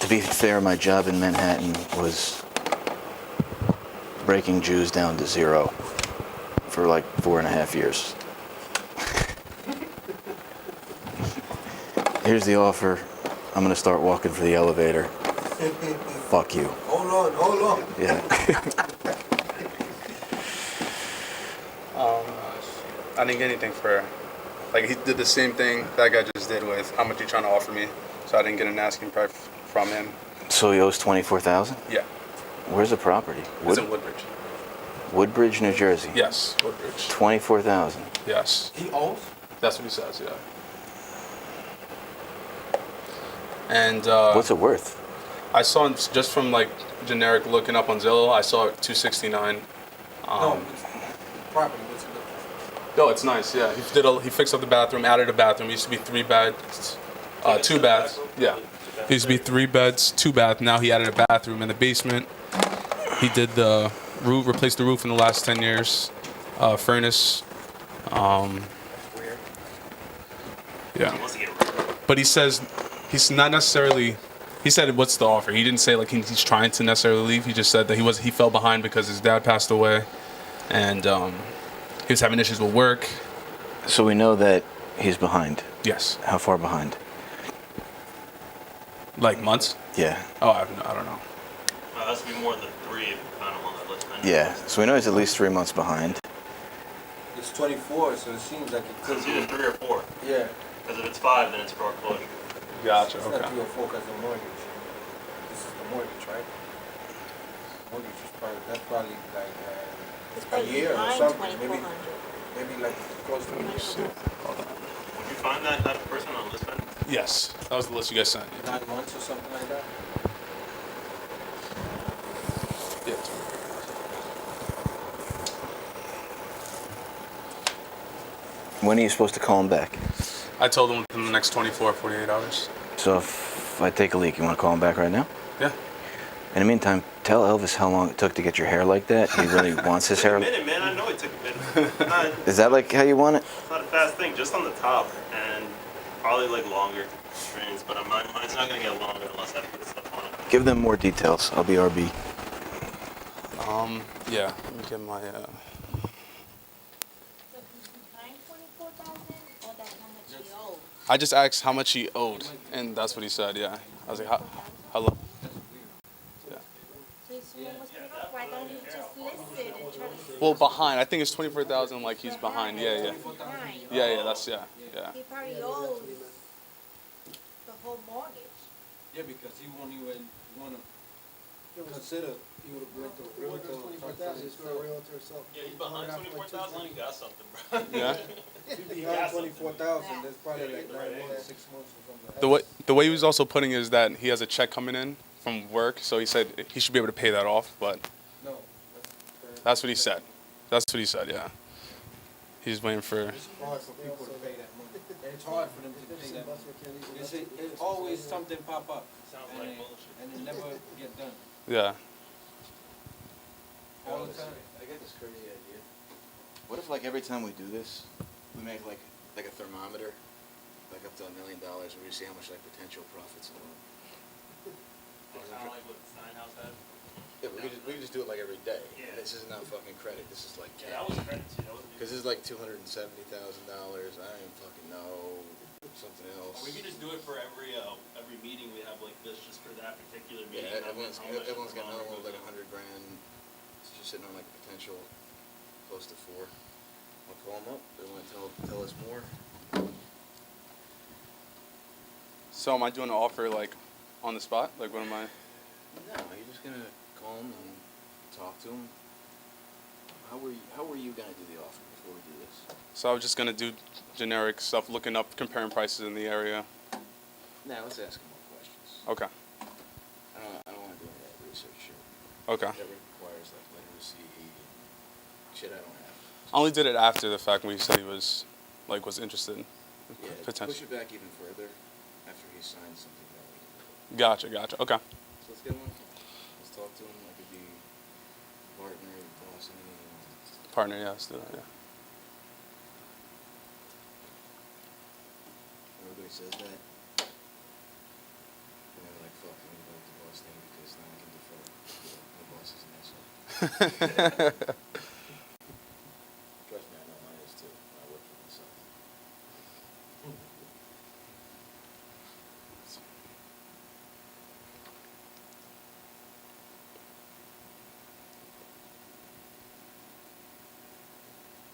To be fair, my job in Manhattan was breaking Jews down to 0 for like 4.5 years. Here's the offer. I'm gonna start walking for the elevator. Fuck you. Hold on. Yeah. I didn't get anything for, like, he did the same thing that guy just did with how much you trying to offer me. So I didn't get an asking price from him. So he owes $24,000? Yeah. Where's the property? It's in Woodbridge. Woodbridge, New Jersey. Yes, Woodbridge. $24,000. Yes. He owes? That's what he says, yeah. And What's it worth? I saw it just from like generic looking up on Zillow. I saw it 269. No, it's property, what's it look? No, it's nice. Yeah, he fixed up the bathroom, added a bathroom. It used to be 3 beds, 2 baths. Yeah, it used to be 3 beds, 2 baths. Now he added a bathroom in the basement. He did the roof, replaced the roof in the last 10 years. Furnace. Yeah. But he says he's not necessarily. He said, "What's the offer?" He didn't say like he's trying to necessarily leave. He just said that he fell behind because his dad passed away, and he was having issues with work. So we know that he's behind. Yes. How far behind? Like months? Yeah. Oh, I don't know. It has to be more than 3 if you found him on that list. Yeah. So we know he's at least 3 months behind. It's 24, so it seems like it So could it's be. either 3 or 4. Yeah. Because if it's 5, then it's foreclosure. Gotcha. It's not 3 or 4 because of the mortgage. This is the mortgage, right? Mortgage is probably, that's probably like a year or something. Maybe like close to a year. Would you find that type of person on the list, man? Yes, that was the list you guys sent. 9 months or something like that. Yeah. When are you supposed to call him back? I told him within the next 24, 48 hours. So if I take a leak, you want to call him back right now? Yeah. In the meantime, tell Elvis how long it took to get your hair like that. He really wants his hair. It took a minute, man. I know it took a minute. Is that like how you want it? It's not a fast thing, just on the top, and probably like longer strings, but mine's not gonna get longer unless I put stuff on it. Give them more details. I'll be RB. Yeah. Let me get my. I just asked how much he owed, and that's what he said. Yeah. I was like, hello. Yeah. Why don't you just list it and try to... Well, behind. I think it's 24,000. Like he's behind. Yeah. Yeah. That's yeah. He probably owes the whole mortgage. Yeah, because he won't even want to consider, he would have went to a realtor. 24,000 is for a realtor, so. Yeah, he's behind 24,000. You got something, bro. Yeah. If you behind 24,000, that's probably like 9 months, 6 months or something. The way he was also putting it is that he has a check coming in from work, so he said he should be able to pay that off. But No. that's what he said. That's what he said. Yeah. He's waiting for. It's hard for people to pay that money. It's hard for them to pay that money. It's always something pop up. Sounds and like it- bullshit. And it never get done. Yeah. All the time. I got this crazy idea. What if like every time we do this, we make like a thermometer, like up to $1 million, where we see how much like potential profits in the world. Kind of like what Steinhouse had. Yeah, we could just do it like every day. Yeah. This is not fucking credit. This is like Yeah, that was credit too. That was Because this is like $270,000. I don't even fucking know. Something else. We could just do it for every meeting we have like this, just for that particular meeting. Yeah, how much everyone's got longer another one goes with like on. $100,000. It's just sitting on like potential close to 4. I'll call them up. They want to tell us more. So am I doing an offer like on the spot? Like what am I? No, you're just gonna call them and talk to them. How were you gonna do the offer before we do this? So I was just gonna do generic stuff, looking up, comparing prices in the area. Now let's ask them more questions. Okay. I don't want to do any of that research shit. Okay. That requires like literacy and shit I don't have. I only did it after the fact when he said he was interested. Yeah, Potential. push it back even further after he signs something that we can do. Gotcha. Okay. So let's get one. Let's talk to him. I could be partner, boss, anything. Partner, yeah, let's do that. Yeah. Everybody says that. And they're like, fuck, I'm gonna go with the boss thing because now I can defer. My boss is an asshole. Trust me, I know mine is too. I work for myself.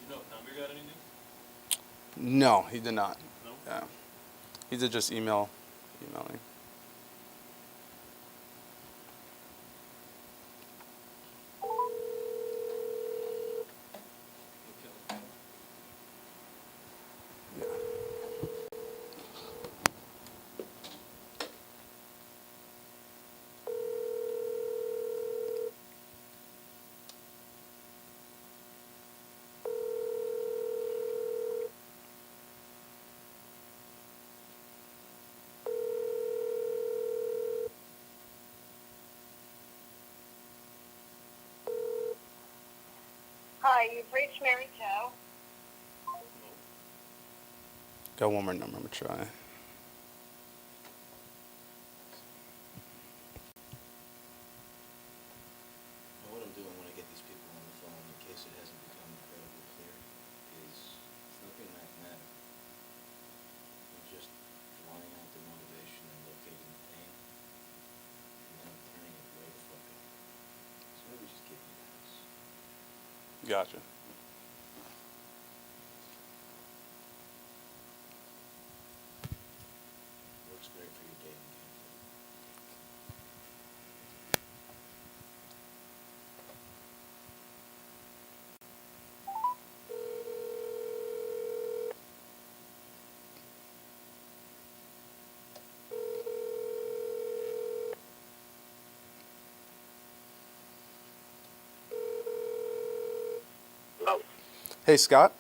You know if Number got anything? No, he did not. No? Yeah. He did just emailing. Yeah. Hi, you've reached Mary Jo. Got one more number. I'm gonna try. Know what I'm doing when I get these people on the phone, in case it hasn't become incredibly clear, is nothing mathematical. I'm just drawing out the motivation and locating the pain, and then I'm turning it way the fuck up. So maybe just give me this. Gotcha. Works great for your dating game. No. Hey, Scott.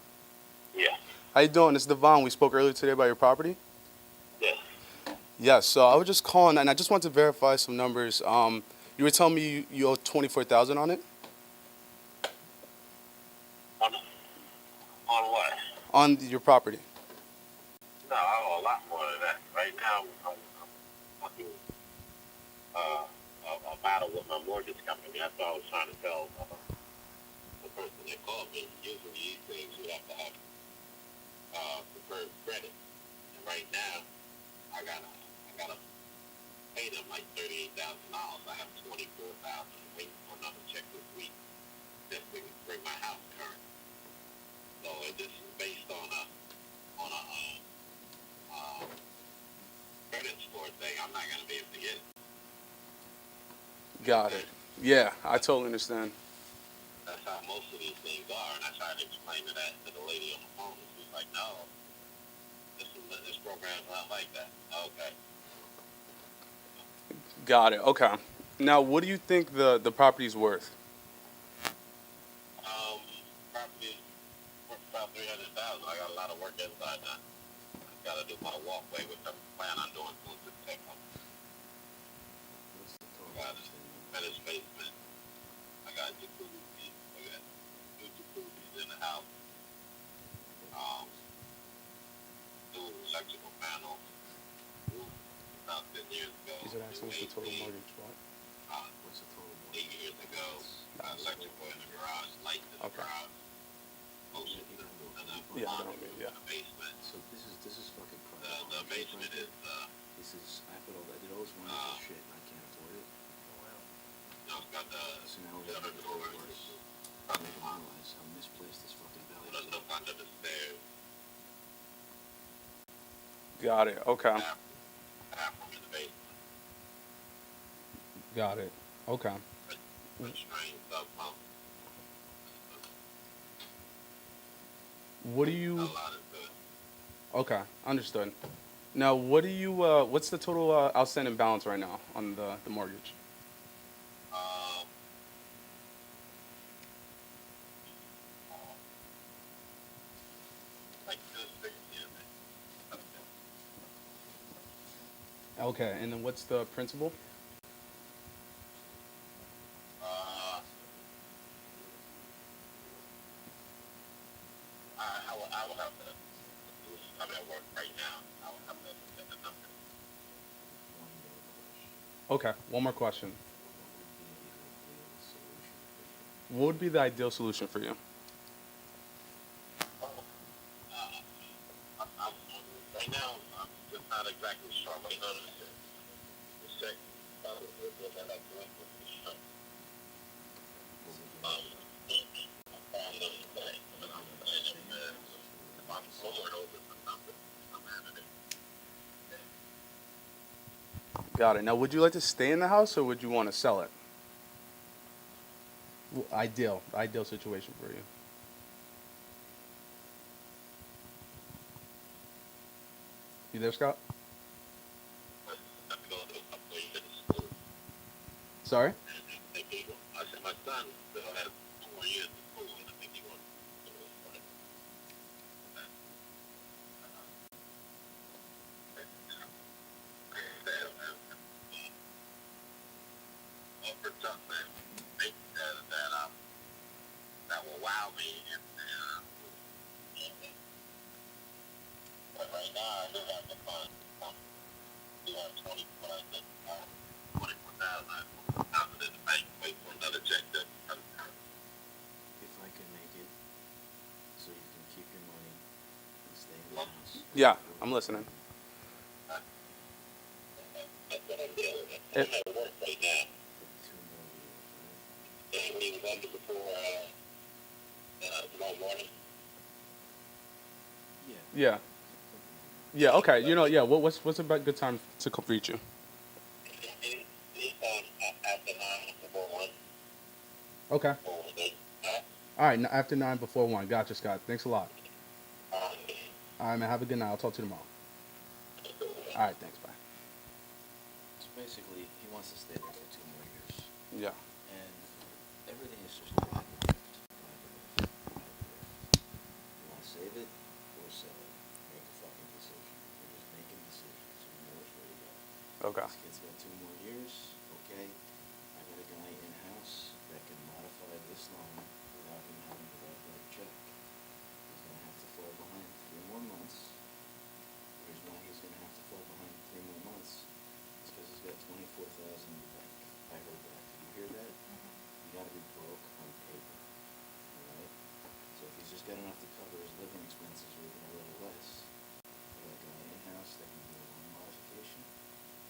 Yeah. How you doing? It's Devon. We spoke earlier today about your property. Yes. Yes. So I was just calling, and I just want to verify some numbers. You were telling me you owe 24,000 on it. On what? On your property. No, I owe a lot more than that. Right now, I'm fucking a battle with my mortgage company. That's what I was trying to tell the person that called me. Usually these things you have to have preferred credit. And right now, I gotta pay them like $38,000. I have $24,000 waiting for another check this week just to bring my house current. So this is based on a credit score thing. I'm not gonna be able to get it. Got it. Yeah, I totally understand. That's how most of these things are, and I tried to explain to the lady on the phone, and she's like, "No, this program's not like that." Okay. Got it. Okay. Now, what do you think the property's worth? Property worth about $300,000. I got a lot of work inside now. I gotta do my walkway, which I'm planning on doing soon to take home. What's the total? Got a finished basement. I got jacuzzi. I got two jacuzzis in the house. New electrical panel. Roof about 10 years ago. These are asking what's the total mortgage, what? What's the total? 8 years ago. Electrical in the garage. Lights in the Okay. garage. Motion system in the Yeah, laundry no, room yeah. in the basement. So this is fucking crap. The basement is This is, I put all that, I did all this wonderful shit and I can't afford it. it's got the So now we're shutter gonna make it doors. worse. I didn't realize how misplaced this fucking belly There's is. no under the stairs. Got it. Okay. Bathroom in the basement. Got it. Okay. With strange sub pump. What do A you? lot of good. Okay, understood. Now, what do you? What's the total outstanding balance right now on the mortgage? Like this 60 in it. Okay, and then what's the principal? I will have to. I'm at work right now. I will have to get the number. Okay, one more question. What would be the ideal solution for you? Right now, I'm just not exactly sure. I'm waiting on the check. What I like doing with the check. I found this thing, and I'm saying if I'm forward over for something, I'm having it. Got it. Now, would you like to stay in the house or would you want to sell it? Ideal situation for you. You there, Scott? I have to go to a place in school. Sorry? I said my son still has 2 more years of school, and I think he wants to do it. For something that will wow me If I could make it so you can keep your money and stay in the house. Yeah, I'm listening. It, For 2 more years, right? Yeah. yeah. Yeah, okay. You know, yeah, what's a good time to reach you? Okay. All right, after 9 before 1. Gotcha, Scott. Thanks a lot. All right, man. Have a good night. I'll talk to you tomorrow. All right, thanks. Bye. So basically, he wants to stay there for 2 more years. Yeah. And everything is just a buy the lift, buy the lift, buy the lift. You want to save it or sell it? Make a fucking decision. You're just making decisions. You know which way to go. Okay. This kid's got 2 more years. Okay. I got a guy in-house that can modify this loan without him having to write that check. He's going to have to fall behind 3 more months. The reason why he's going to have to fall behind 3 more months is because he's got 24,000 in the bank. I heard that. Did you hear that? You got to be broke on paper. All right. So if he's just got enough to cover his living expenses or even a little less, I got a guy in-house that can do a loan modification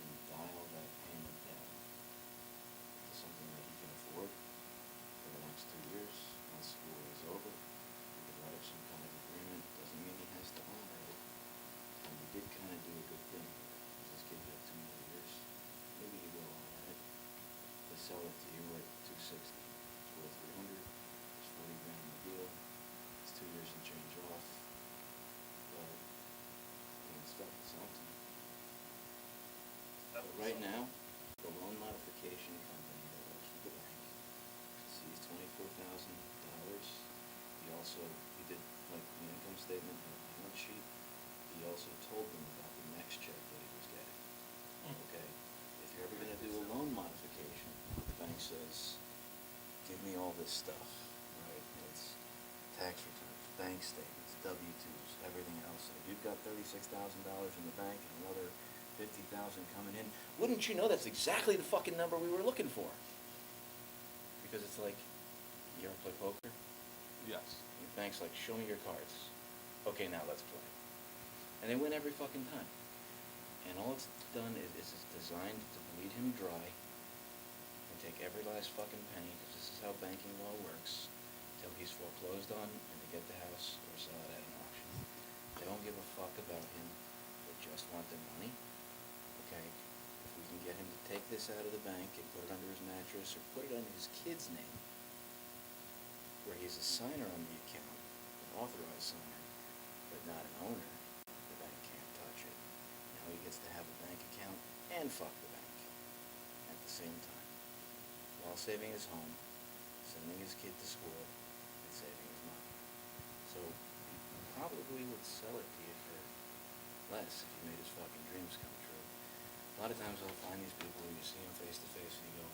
and dial that payment down to something that he can afford for the next 2 years. Once school is over, we could write up some kind of agreement. Doesn't mean he has to honor it. And we did kind of do a good thing. This kid got 2 more years. Maybe he will honor it. They sell it to you at 260. It's worth 300. It's 40 grand in the deal. It's 2 years and change off. But you can stuff this out to me. But right now, the loan modification company that works with the bank sees $24,000. He did like the income statement and a balance sheet. He also told them about the next check that he was getting. Okay, if you're ever gonna do a loan modification, the bank says, give me all this stuff, right? It's tax returns, bank statements, W-2s, everything else. If you've got $36,000 in the bank and another 50,000 coming in, wouldn't you know that's exactly the fucking number we were looking for? Because it's like, you ever play poker? Yes. The bank's like, show me your cards. Okay, now let's play. And they win every fucking time. And all it's done is it's designed to bleed him dry and take every last fucking penny, because this is how banking law works, till he's foreclosed on and they get the house or sell it at an auction. They don't give a fuck about him. They just want their money. Okay? If we can get him to take this out of the bank and put it under his mattress or put it under his kid's name, where he's a signer on the account, an authorized signer, but not an owner, the bank can't touch it. Now he gets to have a bank account and fuck the bank at the same time, while saving his home, sending his kid to school, and saving his money. So he probably would sell it to you for less if you made his fucking dreams come true. A lot of times I'll find these people where you see them face to face and you go,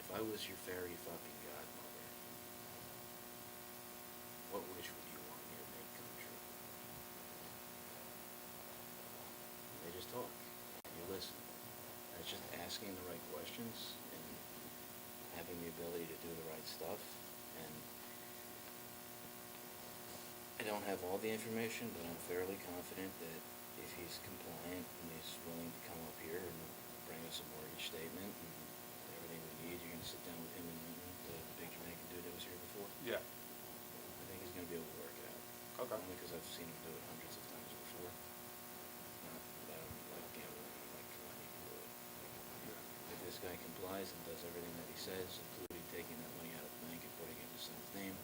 if I was your fairy fucking godmother, what wish would you want me to make come true? And they just talk. You listen. And it's just asking the right questions and having the ability to do the right stuff. And I don't have all the information, but I'm fairly confident that if he's compliant and he's willing to come up here and bring us a mortgage statement and everything we need, you're going to sit down with him and the big Jamaican dude that was here before. Yeah. I think he's going to be able to work it out. Okay. Only because I've seen him do it hundreds of times before. Not that I'm like gambling, like he can do it. If this guy complies and does everything that he says, including taking that money out of the bank and putting it in his son's name,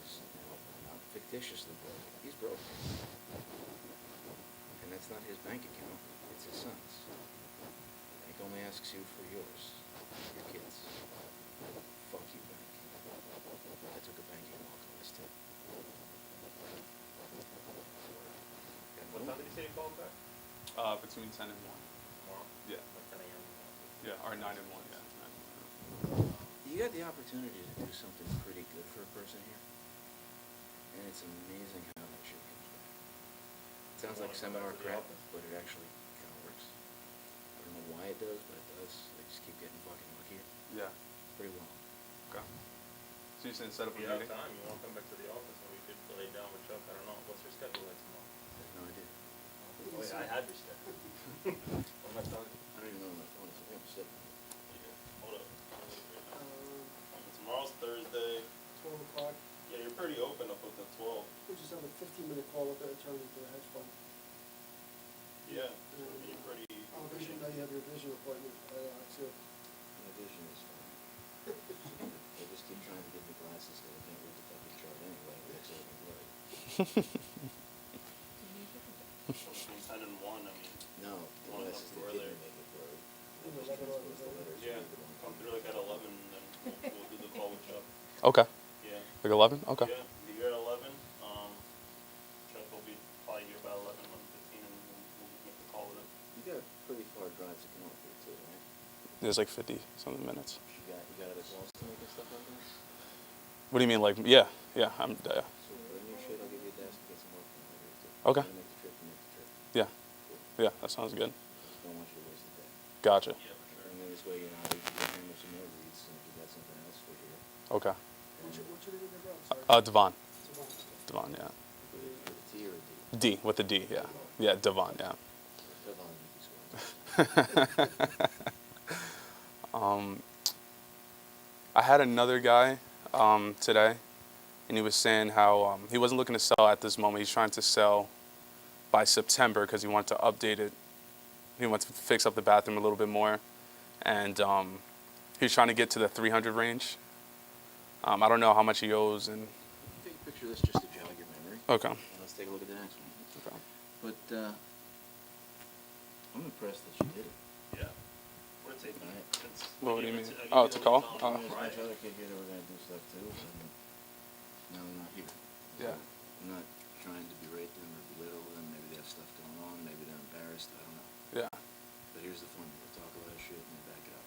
he's now not fictitiously broke. He's broke. And that's not his bank account, it's his son's. The bank only asks you for yours, your kids. Fuck you, bank. I took a banking law class too. What time did you say you called back? Between 10 and 1. Tomorrow? Yeah. Like 10 a.m. Yeah, or 9 and 1, yeah. 9 and 1. You got the opportunity to do something pretty good for a person here, and it's amazing how that shit comes back. It sounds like seminar crap, but it actually kind of works. I don't know why it does, but it does. They just keep getting fucking luckier. Yeah. Pretty well. Okay. So you said set up a If you have meeting? time, you wanna come back to the office and we could lay down with Chuck, I don't know, what's your schedule like tomorrow? I have no idea. Wait, I have your schedule. What am I talking? I don't even know where my phone is. I think I'm sitting. Yeah, hold up. Tomorrow's Thursday, 12 o'clock, yeah, you're pretty open up until 12. we just have a 15-minute call with the attorney for the hedge fund. Yeah, so you're pretty. Oh, but you know you have your vision appointment, too. My vision is fine. They just keep trying to give me glasses because I can't read the fucking chart anyway. It looks like blurry. Between 10 and 1, I mean, No, the Wanna glasses come they through give me earlier? make it blurry. Yeah, I just like transpose it the all- letters. yeah, read the wrong come thing. through like at 11 and then we'll do the call with Chuck. Okay. Yeah. Like 11? Okay. Yeah, be here at 11. Chuck will be probably here by 11, 11:15, and we'll make the call with him. You got a pretty far drive to come up here too, right? There's like 50 something minutes. You got other calls to make and stuff like that? What do you mean? Like, yeah. I'm, So bring your shit, I'll give you a desk and get some work from over here too. Okay. You make the trip, you make the trip. yeah. Cool. Yeah, that sounds good. Just don't want you to waste the day. Gotcha. Yeah, for sure. And then this way, you know, you can handle some more leads, and if you got something else for here. Okay. What's your name again? Sorry. Devon. Savant. Devon, yeah. With a T or a D? D, with a D, yeah. Yeah, Devon, yeah. Devon, you can swear. I had another guy today, and he was saying how he wasn't looking to sell at this moment. He's trying to sell by September because he wanted to update it. He wants to fix up the bathroom a little bit more, and he's trying to get to the 300 range. I don't know how much he owes, and Take a picture of this just to jog your memory. okay. And let's take a look at the next one. Okay. But I'm impressed that you did it. Yeah. What it take? Alright. What do you mean? I give Oh, you it's a the call? leads Oh. on There's a bunch Friday. of other kids here that were gonna do stuff too, and now they're not here. Yeah. I'm not trying to berate them or belittle them. Maybe they have stuff going on. Maybe they're embarrassed. I don't know. Yeah. But here's the formula: talk a lot of shit and then back it up.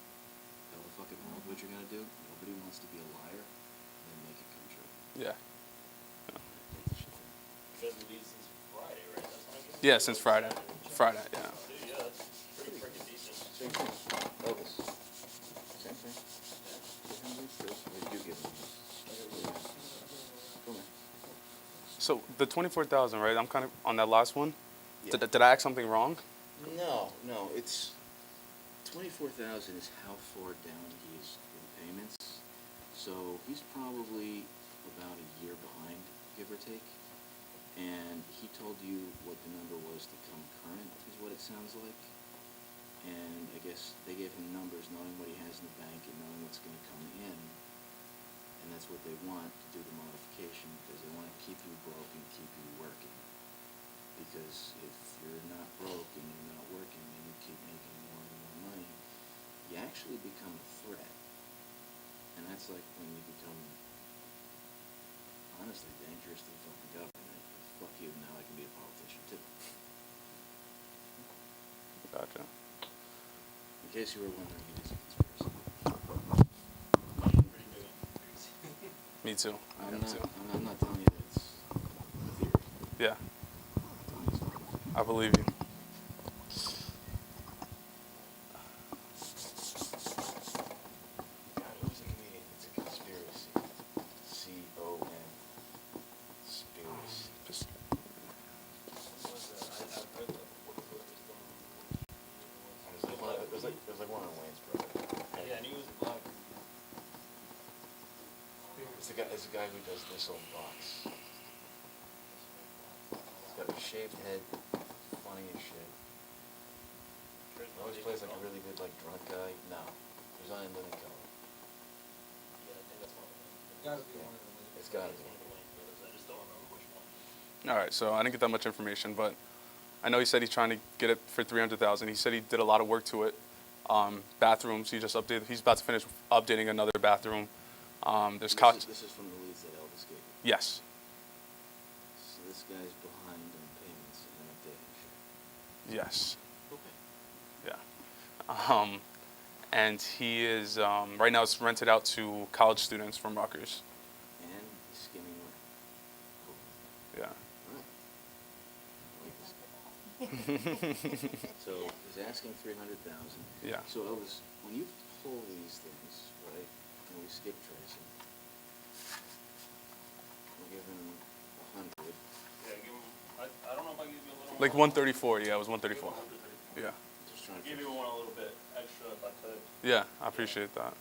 Tell the fucking world what you're gonna do. Nobody wants to be a liar, and then make it come true. Yeah. Take the shit down. You guys been leads since Friday, right? That's when I guess? Yeah, since Friday. Friday, yeah. Dude, yeah, that's pretty freaking decent. Same thing. Elvis. Same thing. Give him leads, Chris. Or did you give him leads? Go man. So the 24,000, right? I'm kind of on that last one. Yeah. Did I ask something wrong? No, it's 24,000 is how far down he is in payments. So he's probably about a year behind, give or take. And he told you what the number was to come current, is what it sounds like. And I guess they gave him numbers, knowing what he has in the bank and knowing what's going to come in. And that's what they want to do the modification, because they want to keep you broke and keep you working. Because if you're not broke and you're not working and you keep making more and more money, you actually become a threat. And that's like when you become, honestly, dangerous to the fucking government. Fuck you, now I can be a politician too. Gotcha. In case you were wondering, it is a conspiracy. Pretty big on conspiracy. Me too. I'm Me not, too. I'm not telling you that it's a theory. Yeah, I'm telling you it's not. I believe you. God, who's the comedian? It's a conspiracy. C-O-N. Conspiracy. Just- There's like one on Waynesboro. Yeah, and he was black. It's the guy who does this old box. He's got a shaved head, funny as shit. He always plays like a really good like drunk guy. No, he's on in Living Color. Yeah, I think that's one of them. Gotta be one of them. It's gotta be. I just don't remember which one. All right, so I didn't get that much information, but I know he said he's trying to get it for 300,000. He said he did a lot of work to it. Bathrooms, he just updated. He's about to finish updating another bathroom. There's couch. This is from the leads that Elvis gave you. Yes. So this guy's behind on payments and updating shit. Yes. Okay. Yeah. and he is right now it's rented out to college students from Rutgers. And he's skimming away. Cool. Yeah. So he's asking 300,000. Yeah. So Elvis, when you pull these things, right, and we skip tracing, we'll give him 100. Yeah, give him, I don't know if I give you a little Like more. 134. Yeah, it was 134. Yeah. Just trying I'll to give you one a little bit extra if I could, Yeah, I appreciate that.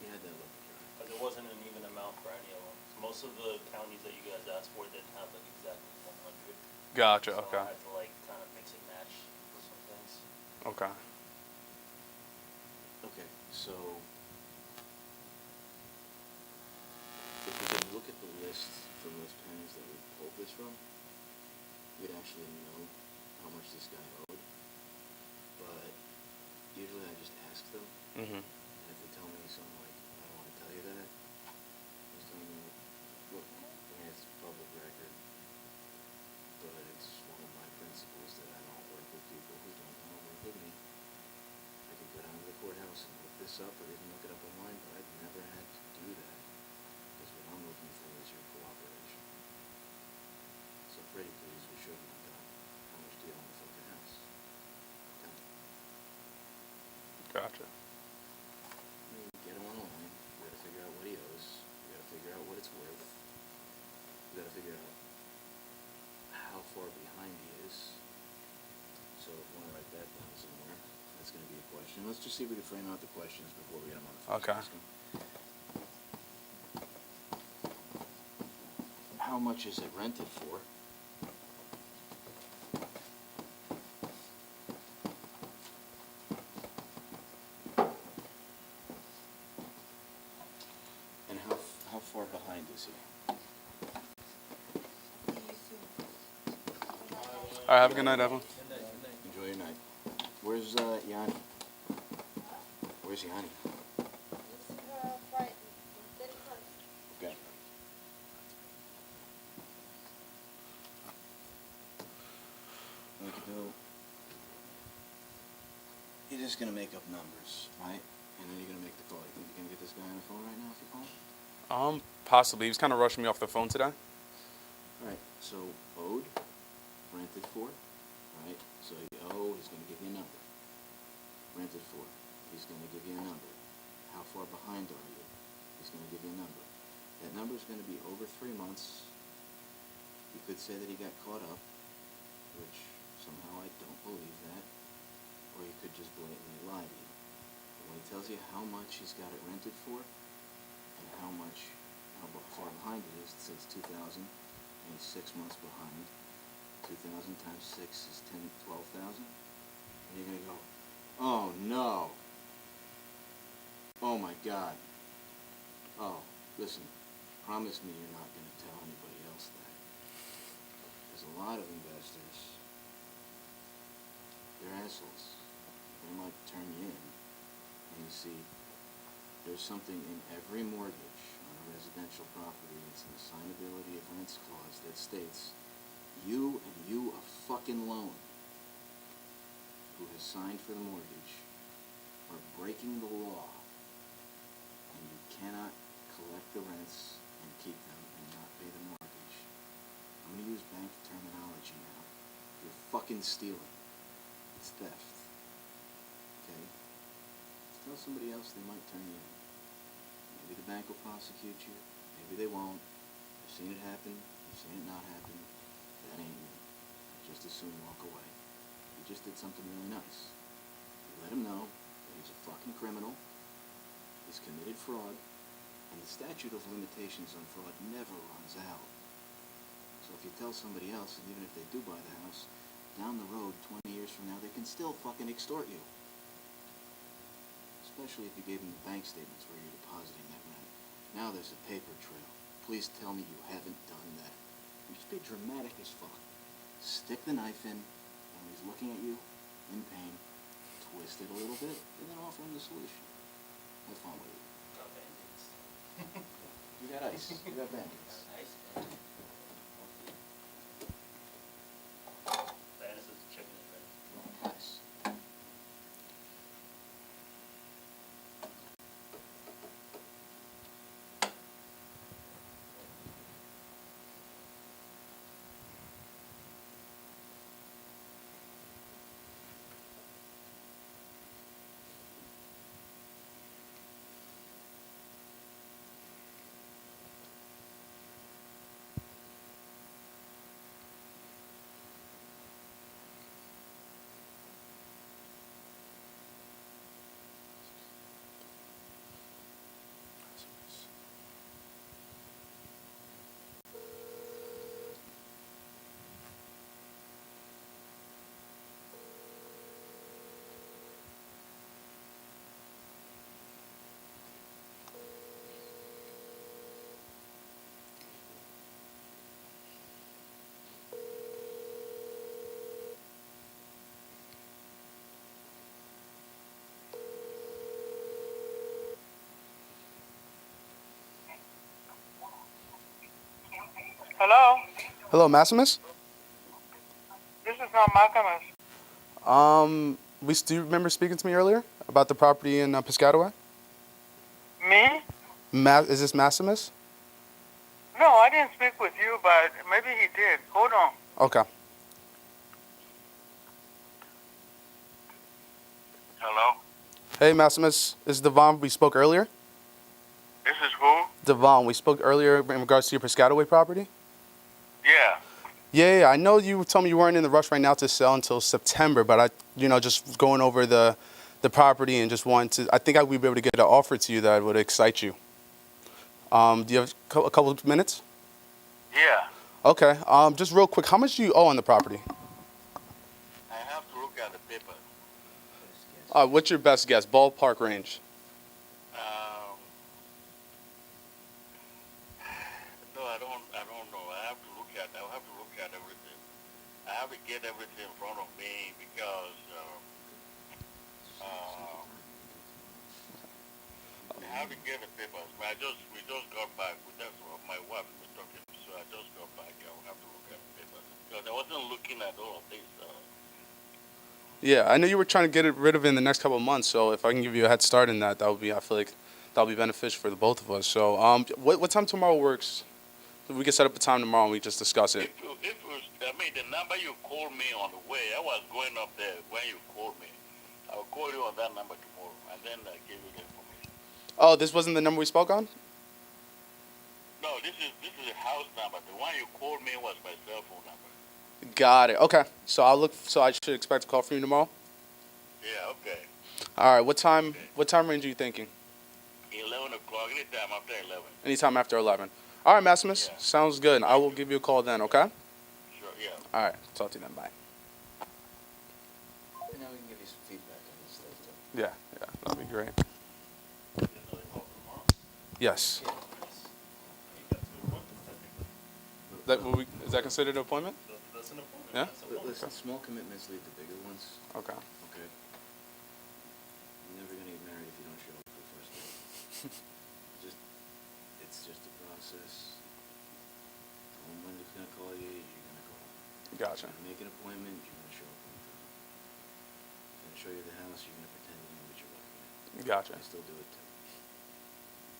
He had that look at you. but there wasn't an even amount for any of them. Most of the counties that you guys asked for didn't have like exactly 100. Gotcha. So Okay. I had to like kind of mix and match for some things. Okay. Okay, so if we can look at the list from those counties that we pulled this from, we'd actually know how much this guy owed. But usually I just ask them, Mhm. and if they tell me something like, I don't want to tell you that, I just tell them, look, yeah, it's public record, but it's one of my principles that I don't work with people who don't want to work with me. I could go down to the courthouse and look this up or even look it up online, but I've never had to do that. Because what I'm looking for is your cooperation. So pretty please, we shouldn't have done. How much do you own the fucking house? Tell me. Gotcha. I mean, get him on the line. We gotta figure out what he owes. We gotta figure out what it's worth. We gotta figure out how far behind he is. So if you wanna write that down somewhere, that's gonna be a question. Let's just see if we can frame out the questions before we get him on the phone. Okay. Ask him. How much is it rented for? And how far behind is he? All right. Have a good night, Evelyn. Enjoy your night. Where's Yanni? Where's Yanni? Okay. We could do. You're just gonna make up numbers, right? And then you're gonna make the call. You think you're gonna get this guy on the phone right now if you call him? Possibly. He was kind of rushing me off the phone today. Alright, so owed, rented for, right? So you owe, he's gonna give you a number. Rented for, he's gonna give you a number. How far behind are you? He's gonna give you a number. That number's gonna be over 3 months. You could say that he got caught up, which somehow I don't believe that. Or he could just blatantly lie to you. But when he tells you how much he's got it rented for, and how far behind it is, it says 2,000, and he's 6 months behind. 2,000 times 6 is 12,000. And you're gonna go, oh no. Oh my God. Oh, listen, promise me you're not gonna tell anybody else that. There's a lot of investors, they're assholes. They might turn you in. And you see, there's something in every mortgage on a residential property, it's an assignability of rents clause that states, you and you a fucking loan who has signed for the mortgage are breaking the law, and you cannot collect the rents and keep them and not pay the mortgage. I'm gonna use bank terminology now. You're fucking stealing. It's theft. Okay? Tell somebody else, they might turn you in. Maybe the bank will prosecute you. Maybe they won't. I've seen it happen. I've seen it not happen. That ain't me. I just as soon walk away. You just did something really nice. You let him know that he's a fucking criminal. He's committed fraud. And the statute of limitations on fraud never runs out. So if you tell somebody else, and even if they do buy the house, down the road, 20 years from now, they can still fucking extort you. Especially if you gave them the bank statements where you're depositing that rent. Now there's a paper trail. Please tell me you haven't done that. You just be dramatic as fuck. Stick the knife in, and when he's looking at you, in pain, twist it a little bit, and then offer him the solution. Have fun with it. Got Band-Aids. You got ice. You got Band-Aids. Nice. Diana says chicken is ready. Nice. Hello? Hello, Maximus. This is not Malcolmus. Do you remember speaking to me earlier about the property in Piscataway? Me? Is this Maximus? No, I didn't speak with you, but maybe he did. Hold on. Okay. Hello? Hey, Maximus. This is Devon. We spoke earlier. This is who? Devon, we spoke earlier in regards to your Piscataway property. Yeah. Yeah, I know you told me you weren't in the rush right now to sell until September, but just going over the property and just wanted to, I think I would be able to get an offer to you that would excite you. Do you have a couple of minutes? Yeah. Okay. Just real quick, how much do you owe on the property? I have to look at the paper. What's your best guess? Ballpark range. No, I don't know. I'll have to look at everything. I have to get everything in front of me because I have to get the papers. But we just got back. That's what my wife was talking to me, so I just got back. I will have to look at the papers because I wasn't looking at all of this. Yeah, I know you were trying to get it rid of it in the next couple of months, so if I can give you a head start in that, I feel like that'll be beneficial for the both of us. So, what time tomorrow works? We can set up a time tomorrow and we just discuss it. The number you called me on the way, I was going up there when you called me. I'll call you on that number tomorrow, and then I give you the information. Oh, this wasn't the number we spoke on? No, this is a house number. The one you called me was my cell phone number. Got it. Okay. So I should expect a call from you tomorrow? Yeah, okay. All right. What time range are you thinking? 11 o'clock, anytime after 11. Anytime after 11. All right, Maximus. Yeah. Sounds good. I will give you a call then, okay? Sure, yeah. All right. Talk to you then. Bye. And now we can give you some feedback on this stuff, too. Yeah. That'd be great. Yes. Is that considered an appointment? That's an appointment. Yeah? That's an appointment. Listen, small commitments lead to bigger ones. Okay. Okay. You're never gonna get married if you don't show up for the first date. It's just a process. When he's gonna call you, you're gonna call. Gotcha. You're gonna make an appointment, you're gonna show up on time. He's gonna show you the house, you're gonna pretend you know what you're looking at. Gotcha. I still do it too.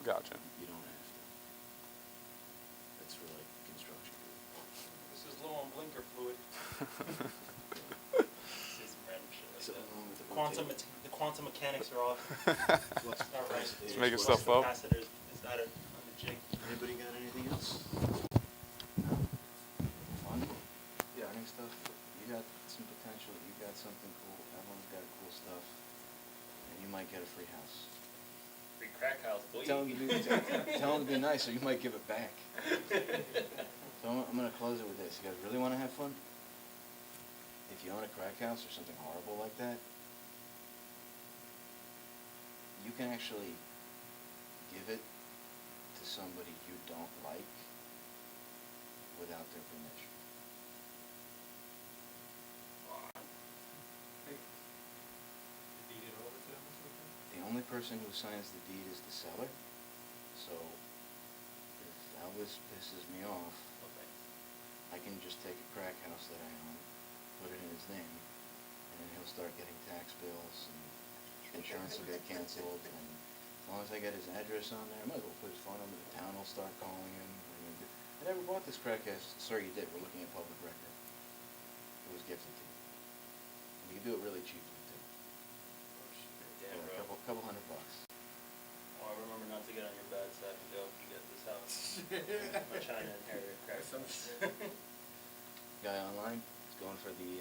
Gotcha. You don't have to. That's for like construction people. This is low on blinker fluid. See some random shit like Something that. wrong with the The quantum mechanics are off. Flux Not right. Just making stuff up. Capacitors is not on the jig. Anybody got anything else? Fun? Yeah, I think stuff. You got some potential. You got something cool. Everyone's got cool stuff. And you might get a free house. Free crack house, boy. Tell them to be nice, or you might give it back. So I'm gonna close it with this. You guys really want to have fun? If you own a crack house or something horrible like that, you can actually give it to somebody you don't like without their permission. The only person who signs the deed is the seller. So if Elvis pisses me off, I can just take a crack house that I own, put it in his name, and then he'll start getting tax bills and insurance will get canceled. And as long as I get his address on there, I might as well put his phone number. The town will start calling him. I never bought this crack house. Sorry, you did. We're looking at public record. It was gifted to you. And you can do it really cheaply too. Damn, Yeah, bro. couple $100. Oh, I remember not to get on your bad side and go if you get this house. I'm trying to inherit a crack house. Guy online is going for the